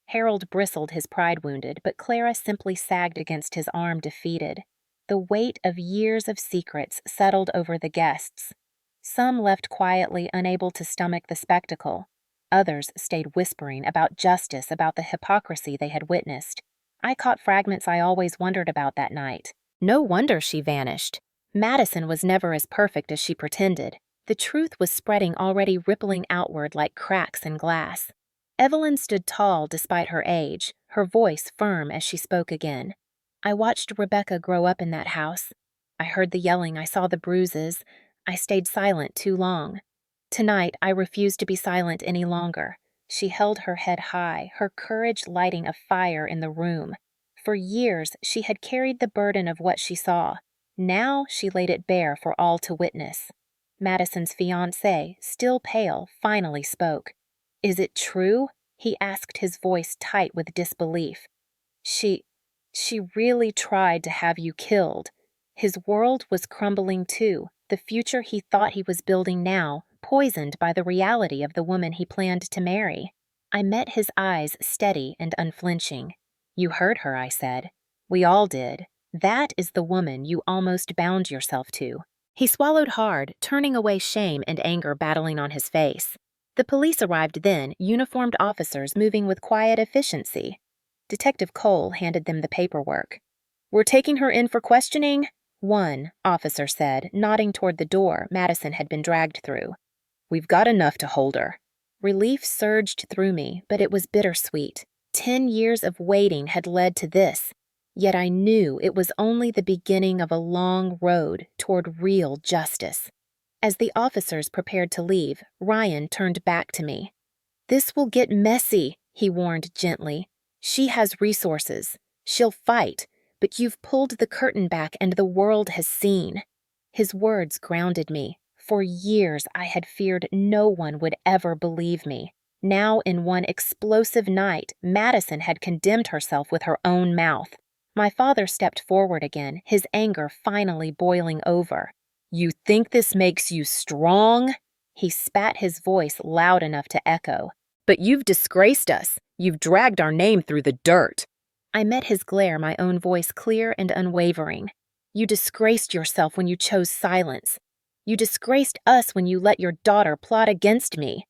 Harold bristled, his pride wounded, but Clara simply sagged against his arm, defeated. The weight of years of secrets settled over the guests. Some left quietly, unable to stomach the spectacle. Others stayed whispering about justice, about the hypocrisy they had witnessed. I caught fragments I always wondered about that night. No wonder she vanished. Madison was never as perfect as she pretended. The truth was spreading, already rippling outward like cracks in glass. Evelyn stood tall despite her age, her voice firm as she spoke again. "I watched Rebecca grow up in that house. I heard the yelling, I saw the bruises. I stayed silent too long. Tonight, I refuse to be silent any longer." She held her head high, her courage lighting a fire in the room. For years, she had carried the burden of what she saw. Now she laid it bare for all to witness. Madison's fiancé, still pale, finally spoke. "Is it true?" he asked, his voice tight with disbelief. She really tried to have you killed." His world was crumbling too, the future he thought he was building now, poisoned by the reality of the woman he planned to marry. I met his eyes steady and unflinching. "You heard her," I said. "We all did. That is the woman you almost bound yourself to." He swallowed hard, turning away, shame and anger battling on his face. The police arrived then, uniformed officers moving with quiet efficiency. Detective Cole handed them the paperwork. "We're taking her in for questioning," one officer said, nodding toward the door Madison had been dragged through. "We've got enough to hold her." Relief surged through me, but it was bittersweet. 10 years of waiting had led to this, yet I knew it was only the beginning of a long road toward real justice. As the officers prepared to leave, Ryan turned back to me. "This will get messy," he warned gently. "She has resources. She'll fight, but you've pulled the curtain back and the world has seen." His words grounded me. For years I had feared no one would ever believe me. Now, in one explosive night, Madison had condemned herself with her own mouth. My father stepped forward again, his anger finally boiling over. "You think this makes you strong?" He spat, his voice loud enough to echo. "But you've disgraced us. You've dragged our name through the dirt." I met his glare, my own voice clear and unwavering. "You disgraced yourself when you chose silence. You disgraced us when you let your daughter plot against me."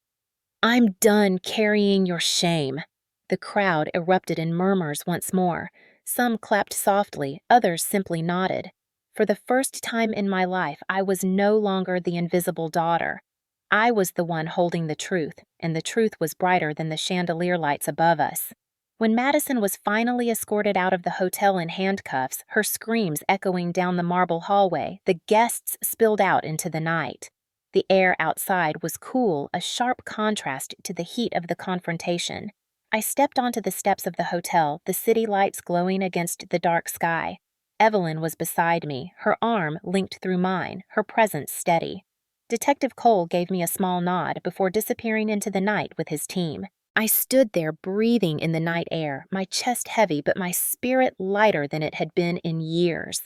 "I'm done carrying your shame." The crowd erupted in murmurs once more. Some clapped softly, others simply nodded. For the first time in my life, I was no longer the invisible daughter. I was the one holding the truth, and the truth was brighter than the chandelier lights above us. When Madison was finally escorted out of the hotel in handcuffs, her screams echoing down the marble hallway, the guests spilled out into the night. The air outside was cool, a sharp contrast to the heat of the confrontation. I stepped onto the steps of the hotel, the city lights glowing against the dark sky. Evelyn was beside me, her arm linked through mine, her presence steady. Detective Cole gave me a small nod before disappearing into the night with his team. I stood there breathing in the night air, my chest heavy but my spirit lighter than it had been in years.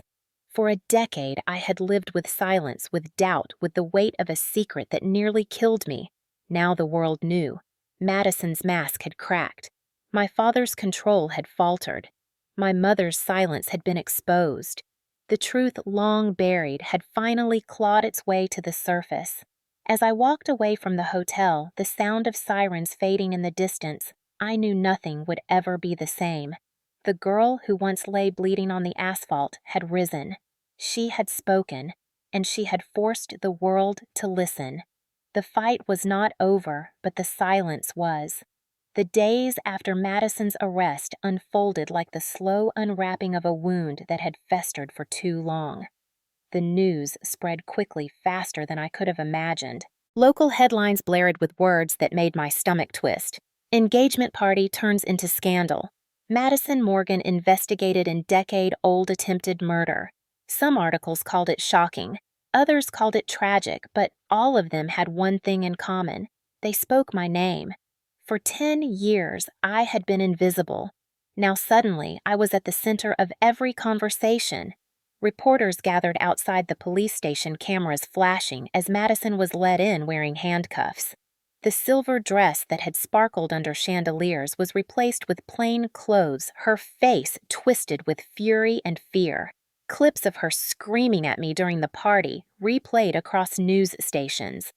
For a decade, I had lived with silence, with doubt, with the weight of a secret that nearly killed me. Now the world knew. Madison's mask had cracked. My father's control had faltered. My mother's silence had been exposed. The truth long buried had finally clawed its way to the surface. As I walked away from the hotel, the sound of sirens fading in the distance, I knew nothing would ever be the same. The girl who once lay bleeding on the asphalt had risen. She had spoken, and she had forced the world to listen. The fight was not over, but the silence was. The days after Madison's arrest unfolded like the slow unwrapping of a wound that had festered for too long. The news spread quickly, faster than I could have imagined. Local headlines blared with words that made my stomach twist. "Engagement party turns into scandal." "Madison Morgan investigated in decade-old attempted murder." Some articles called it shocking. Others called it tragic, but all of them had one thing in common. They spoke my name. For 10 years, I had been invisible. Now suddenly, I was at the center of every conversation. Reporters gathered outside the police station, cameras flashing, as Madison was led in wearing handcuffs. The silver dress that had sparkled under chandeliers was replaced with plain clothes, her face twisted with fury and fear. Clips of her screaming at me during the party replayed across news stations.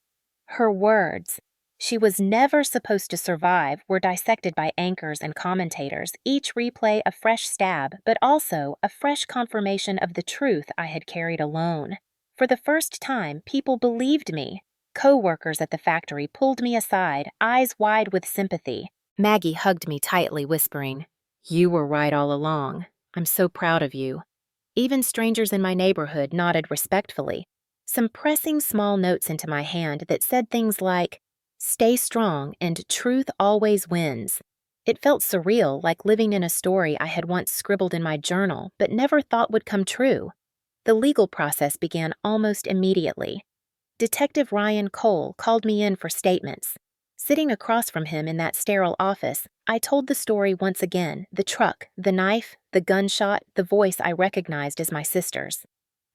Her words, "She was never supposed to survive," were dissected by anchors and commentators, each replay a fresh stab, but also a fresh confirmation of the truth I had carried alone. For the first time, people believed me. Co-workers at the factory pulled me aside, eyes wide with sympathy. Maggie hugged me tightly, whispering, "You were right all along. I'm so proud of you." Even strangers in my neighborhood nodded respectfully, some pressing small notes into my hand that said things like, "Stay strong and truth always wins." It felt surreal, like living in a story I had once scribbled in my journal but never thought would come true. The legal process began almost immediately. Detective Ryan Cole called me in for statements. Sitting across from him in that sterile office, I told the story once again: the truck, the knife, the gunshot, the voice I recognized as my sister's.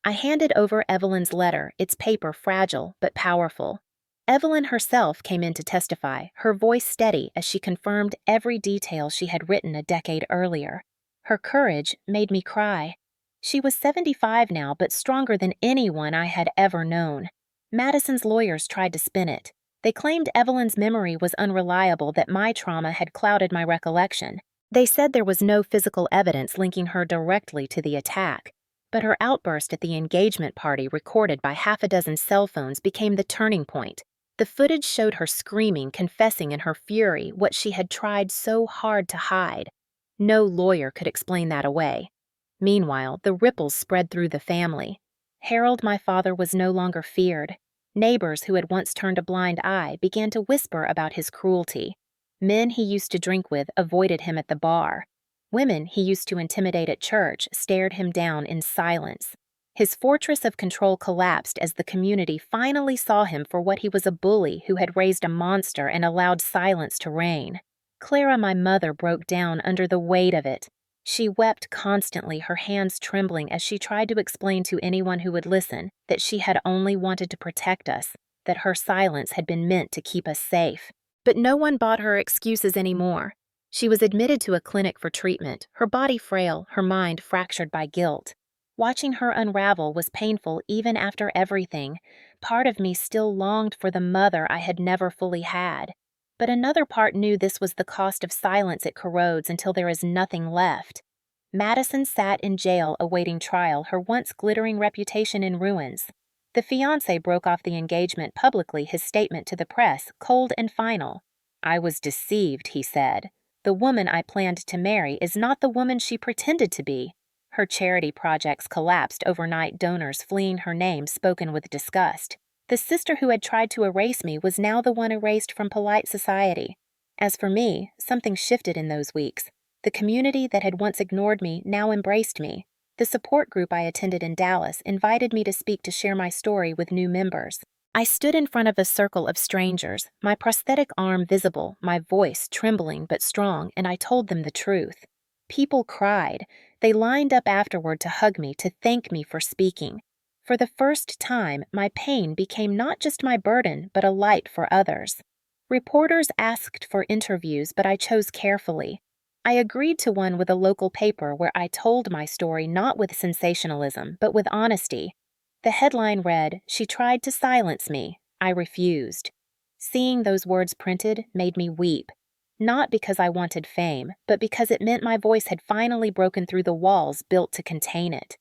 I handed over Evelyn's letter, its paper fragile but powerful. Evelyn herself came in to testify, her voice steady as she confirmed every detail she had written a decade earlier. Her courage made me cry. She was 75 now, but stronger than anyone I had ever known. Madison's lawyers tried to spin it. They claimed Evelyn's memory was unreliable, that my trauma had clouded my recollection. They said there was no physical evidence linking her directly to the attack. But her outburst at the engagement party, recorded by half a dozen cell phones, became the turning point. The footage showed her screaming, confessing in her fury what she had tried so hard to hide. No lawyer could explain that away. Meanwhile, the ripples spread through the family. Harold, my father, was no longer feared. Neighbors who had once turned a blind eye began to whisper about his cruelty. Men he used to drink with avoided him at the bar. Women he used to intimidate at church stared him down in silence. His fortress of control collapsed as the community finally saw him for what he was: a bully who had raised a monster and allowed silence to reign. Clara, my mother, broke down under the weight of it. She wept constantly, her hands trembling as she tried to explain to anyone who would listen that she had only wanted to protect us, that her silence had been meant to keep us safe. But no one bought her excuses anymore. She was admitted to a clinic for treatment, her body frail, her mind fractured by guilt. Watching her unravel was painful even after everything. Part of me still longed for the mother I had never fully had. But another part knew this was the cost of silence. It corrodes until there is nothing left. Madison sat in jail awaiting trial, her once glittering reputation in ruins. The fiancé broke off the engagement publicly, his statement to the press cold and final. "I was deceived," he said. "The woman I planned to marry is not the woman she pretended to be." Her charity projects collapsed overnight, donors fleeing her name spoken with disgust. The sister who had tried to erase me was now the one erased from polite society. As for me, something shifted in those weeks. The community that had once ignored me now embraced me. The support group I attended in Dallas invited me to speak, to share my story with new members. I stood in front of a circle of strangers, my prosthetic arm visible, my voice trembling but strong, and I told them the truth. People cried. They lined up afterward to hug me, to thank me for speaking. For the first time, my pain became not just my burden, but a light for others. Reporters asked for interviews, but I chose carefully. I agreed to one with a local paper where I told my story not with sensationalism, but with honesty. The headline read, "She tried to silence me. I refused." Seeing those words printed made me weep. Not because I wanted fame, but because it meant my voice had finally broken through the walls built to contain it.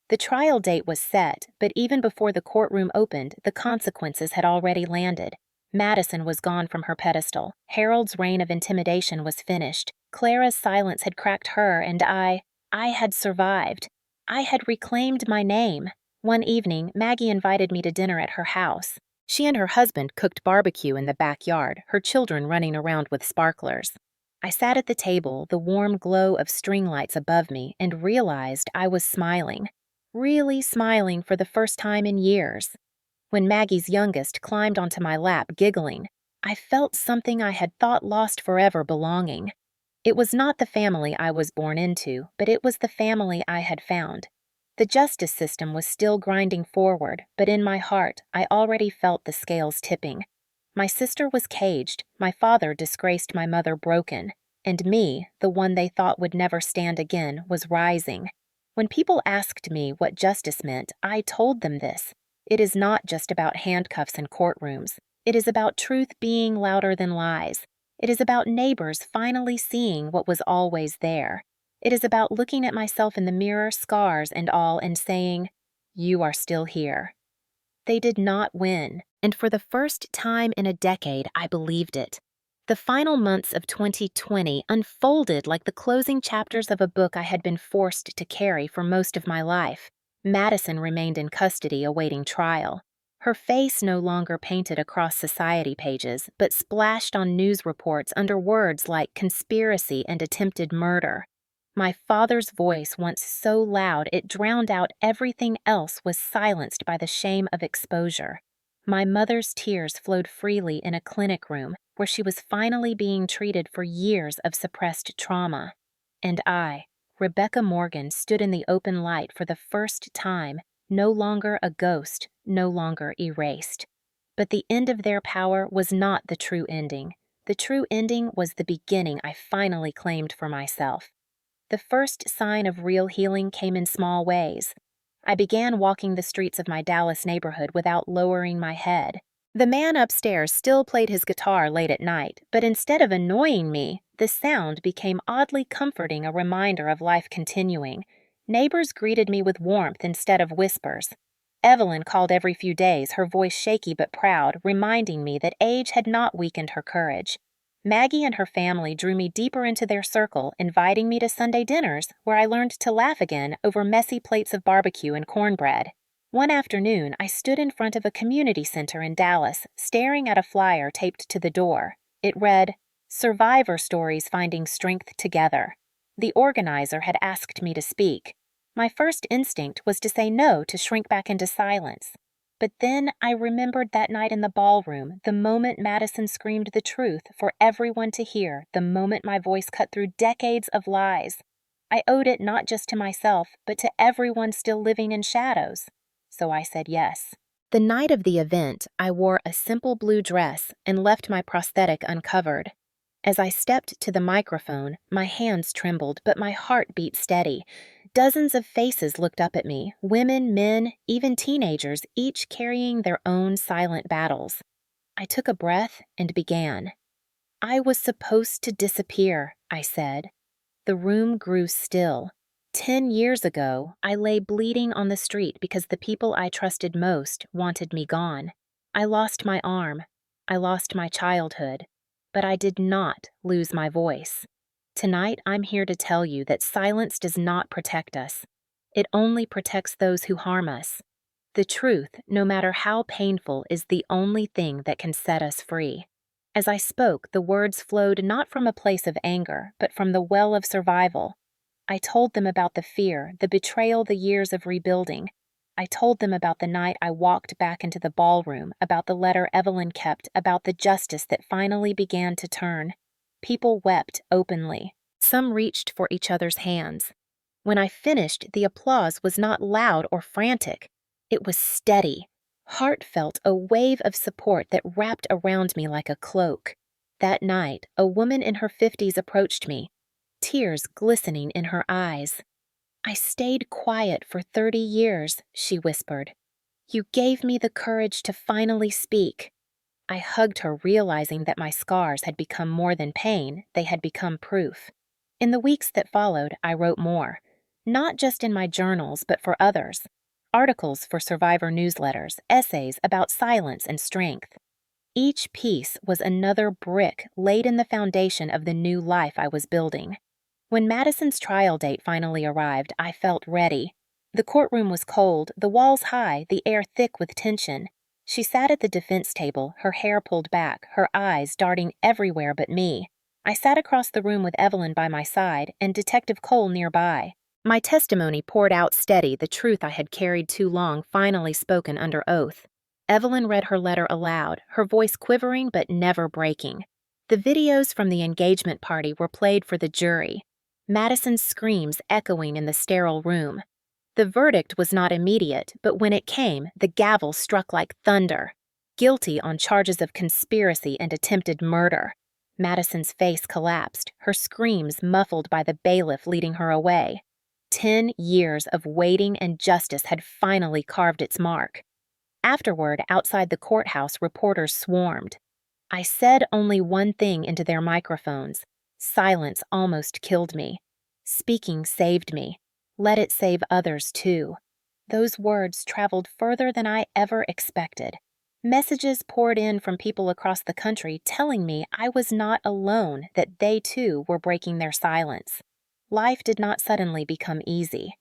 The trial date was set, but even before the courtroom opened, the consequences had already landed. Madison was gone from her pedestal. Harold's reign of intimidation was finished. Clara's silence had cracked her, and I had survived. I had reclaimed my name. One evening, Maggie invited me to dinner at her house. She and her husband cooked barbecue in the backyard, her children running around with sparklers. I sat at the table, the warm glow of string lights above me, and realized I was smiling. Really smiling for the first time in years. When Maggie's youngest climbed onto my lap, giggling, I felt something I had thought lost forever: belonging. It was not the family I was born into, but it was the family I had found. The justice system was still grinding forward, but in my heart, I already felt the scales tipping. My sister was caged, my father disgraced, my mother broken, and me, the one they thought would never stand again, was rising. When people asked me what justice meant, I told them this. It is not just about handcuffs and courtrooms. It is about truth being louder than lies. It is about neighbors finally seeing what was always there. It is about looking at myself in the mirror, scars and all, and saying, "You are still here." They did not win, and for the first time in a decade, I believed it. The final months of 2020 unfolded like the closing chapters of a book I had been forced to carry for most of my life. Madison remained in custody awaiting trial. Her face no longer painted across society pages, but splashed on news reports under words like conspiracy and attempted murder. My father's voice, once so loud it drowned out everything else, was silenced by the shame of exposure. My mother's tears flowed freely in a clinic room where she was finally being treated for years of suppressed trauma. And I, Rebecca Morgan, stood in the open light for the first time, no longer a ghost, no longer erased. But the end of their power was not the true ending. The true ending was the beginning I finally claimed for myself. The first sign of real healing came in small ways. I began walking the streets of my Dallas neighborhood without lowering my head. The man upstairs still played his guitar late at night, but instead of annoying me, the sound became oddly comforting, a reminder of life continuing. Neighbors greeted me with warmth instead of whispers. Evelyn called every few days, her voice shaky but proud, reminding me that age had not weakened her courage. Maggie and her family drew me deeper into their circle, inviting me to Sunday dinners, where I learned to laugh again over messy plates of barbecue and cornbread. One afternoon, I stood in front of a community center in Dallas, staring at a flyer taped to the door. It read, "Survivor Stories Finding Strength Together." The organizer had asked me to speak. My first instinct was to say no, to shrink back into silence. But then I remembered that night in the ballroom, the moment Madison screamed the truth for everyone to hear, the moment my voice cut through decades of lies. I owed it not just to myself, but to everyone still living in shadows. So I said yes. The night of the event, I wore a simple blue dress and left my prosthetic uncovered. As I stepped to the microphone, my hands trembled, but my heart beat steady. Dozens of faces looked up at me, women, men, even teenagers, each carrying their own silent battles. I took a breath and began. "I was supposed to disappear," I said. The room grew still. 10 years ago, I lay bleeding on the street because the people I trusted most wanted me gone. I lost my arm. I lost my childhood. But I did not lose my voice. Tonight, I'm here to tell you that silence does not protect us. It only protects those who harm us. The truth, no matter how painful, is the only thing that can set us free. As I spoke, the words flowed not from a place of anger, but from the well of survival. I told them about the fear, the betrayal, the years of rebuilding. I told them about the night I walked back into the ballroom, about the letter Evelyn kept, about the justice that finally began to turn. People wept openly. Some reached for each other's hands. When I finished, the applause was not loud or frantic. It was steady, heartfelt, a wave of support that wrapped around me like a cloak. That night, a woman in her 50s approached me, tears glistening in her eyes. "I stayed quiet for 30 years, she whispered. "You gave me the courage to finally speak." I hugged her, realizing that my scars had become more than pain, they had become proof. In the weeks that followed, I wrote more. Not just in my journals, but for others. Articles for survivor newsletters, essays about silence and strength. Each piece was another brick laid in the foundation of the new life I was building. When Madison's trial date finally arrived, I felt ready. The courtroom was cold, the walls high, the air thick with tension. She sat at the defense table, her hair pulled back, her eyes darting everywhere but me. I sat across the room with Evelyn by my side and Detective Cole nearby. My testimony poured out steady, the truth I had carried too long finally spoken under oath. Evelyn read her letter aloud, her voice quivering but never breaking. The videos from the engagement party were played for the jury, Madison's screams echoing in the sterile room. The verdict was not immediate, but when it came, the gavel struck like thunder. Guilty on charges of conspiracy and attempted murder. Madison's face collapsed, her screams muffled by the bailiff leading her away. 10 years of waiting and justice had finally carved its mark. Afterward, outside the courthouse, reporters swarmed. I said only one thing into their microphones. Silence almost killed me. Speaking saved me. Let it save others, too. Those words traveled further than I ever expected. Messages poured in from people across the country telling me I was not alone, that they, too, were breaking their silence. Life did not suddenly become easy.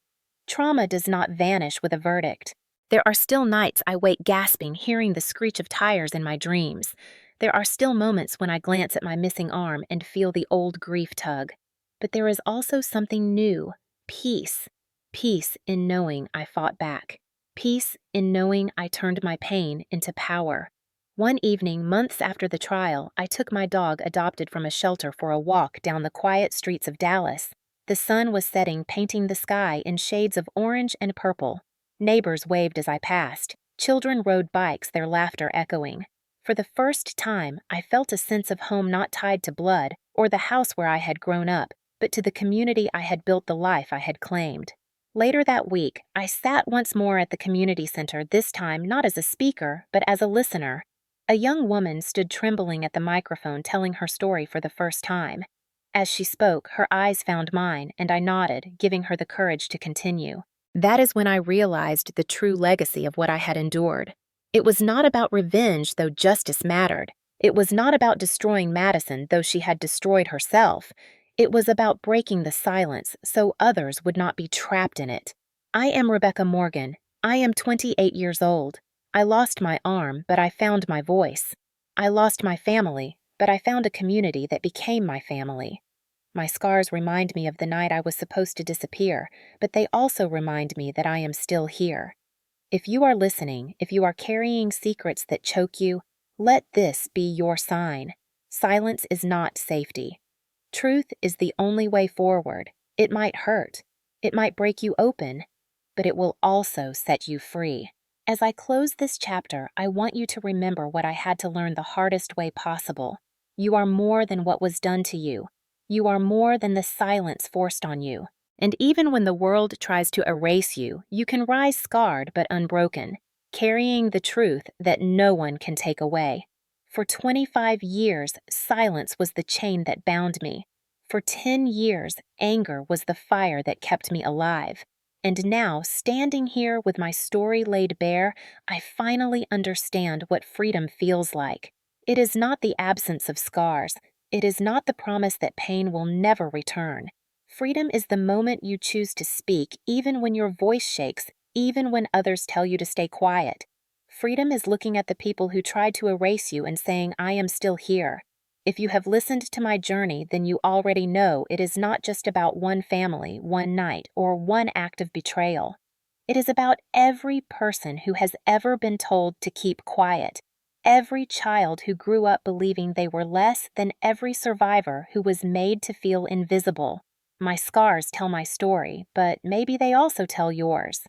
Trauma does not vanish with a verdict. There are still nights I wake gasping, hearing the screech of tires in my dreams. There are still moments when I glance at my missing arm and feel the old grief tug. But there is also something new: peace. Peace in knowing I fought back. Peace in knowing I turned my pain into power. One evening, months after the trial, I took my dog adopted from a shelter for a walk down the quiet streets of Dallas. The sun was setting, painting the sky in shades of orange and purple. Neighbors waved as I passed. Children rode bikes, their laughter echoing. For the first time, I felt a sense of home not tied to blood or the house where I had grown up, but to the community I had built, the life I had claimed. Later that week, I sat once more at the community center, this time not as a speaker, but as a listener. A young woman stood trembling at the microphone, telling her story for the first time. As she spoke, her eyes found mine, and I nodded, giving her the courage to continue. That is when I realized the true legacy of what I had endured. It was not about revenge, though justice mattered. It was not about destroying Madison, though she had destroyed herself. It was about breaking the silence so others would not be trapped in it. I am Rebecca Morgan. I am 28 years old. I lost my arm, but I found my voice. I lost my family, but I found a community that became my family. My scars remind me of the night I was supposed to disappear, but they also remind me that I am still here. If you are listening, if you are carrying secrets that choke you, let this be your sign. Silence is not safety. Truth is the only way forward. It might hurt. It might break you open, but it will also set you free. As I close this chapter, I want you to remember what I had to learn the hardest way possible. You are more than what was done to you. You are more than the silence forced on you. And even when the world tries to erase you, you can rise scarred but unbroken, carrying the truth that no one can take away. For 25 years, silence was the chain that bound me. For 10 years, anger was the fire that kept me alive. And now, standing here with my story laid bare, I finally understand what freedom feels like. It is not the absence of scars. It is not the promise that pain will never return. Freedom is the moment you choose to speak, even when your voice shakes, even when others tell you to stay quiet. Freedom is looking at the people who tried to erase you and saying, I am still here. If you have listened to my journey, then you already know it is not just about one family, one night, or one act of betrayal. It is about every person who has ever been told to keep quiet, every child who grew up believing they were less than every survivor who was made to feel invisible. My scars tell my story, but maybe they also tell yours.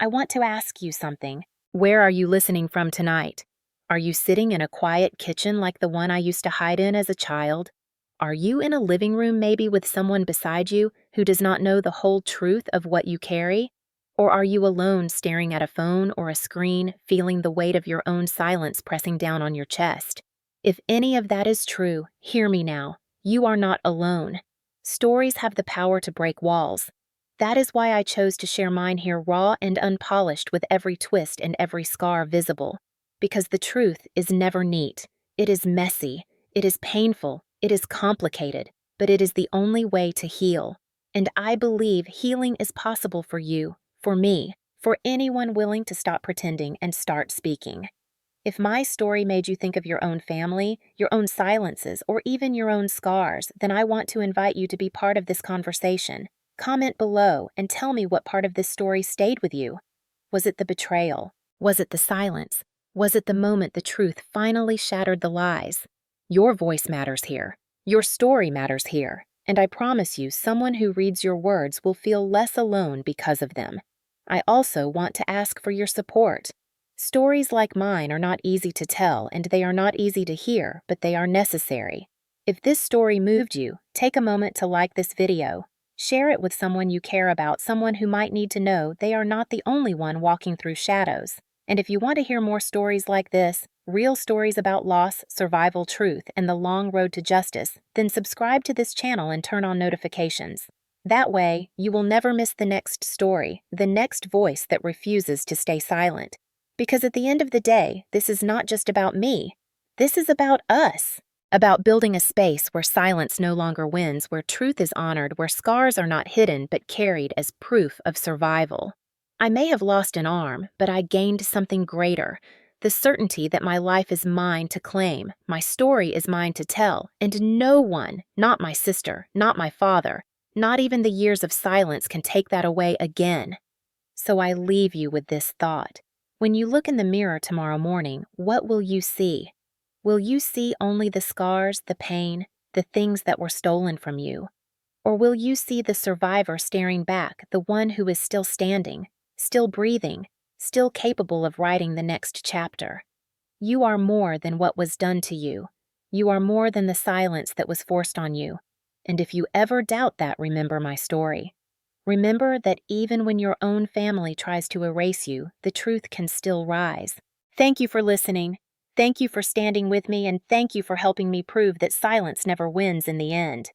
I want to ask you something. Where are you listening from tonight? Are you sitting in a quiet kitchen like the one I used to hide in as a child? Are you in a living room maybe with someone beside you who does not know the whole truth of what you carry? Or are you alone staring at a phone or a screen, feeling the weight of your own silence pressing down on your chest? If any of that is true, hear me now. You are not alone. Stories have the power to break walls. That is why I chose to share mine here raw and unpolished, with every twist and every scar visible. Because the truth is never neat. It is messy. It is painful. It is complicated. But it is the only way to heal. And I believe healing is possible for you, for me, for anyone willing to stop pretending and start speaking. If my story made you think of your own family, your own silences, or even your own scars, then I want to invite you to be part of this conversation. Comment below and tell me what part of this story stayed with you. Was it the betrayal? Was it the silence? Was it the moment the truth finally shattered the lies? Your voice matters here. Your story matters here. And I promise you, someone who reads your words will feel less alone because of them. I also want to ask for your support. Stories like mine are not easy to tell, and they are not easy to hear, but they are necessary. If this story moved you, take a moment to like this video. Share it with someone you care about, someone who might need to know they are not the only one walking through shadows. And if you want to hear more stories like this, real stories about loss, survival, truth, and the long road to justice, then subscribe to this channel and turn on notifications. That way, you will never miss the next story, the next voice that refuses to stay silent. Because at the end of the day, this is not just about me. This is about us. About building a space where silence no longer wins, where truth is honored, where scars are not hidden but carried as proof of survival. I may have lost an arm, but I gained something greater. The certainty that my life is mine to claim, my story is mine to tell, and no one, not my sister, not my father, not even the years of silence can take that away again. So I leave you with this thought. When you look in the mirror tomorrow morning, what will you see? Will you see only the scars, the pain, the things that were stolen from you? Or will you see the survivor staring back, the one who is still standing, still breathing, still capable of writing the next chapter? You are more than what was done to you. You are more than the silence that was forced on you. And if you ever doubt that, remember my story. Remember that even when your own family tries to erase you, the truth can still rise. Thank you for listening. Thank you for standing with me, and thank you for helping me prove that silence never wins in the end.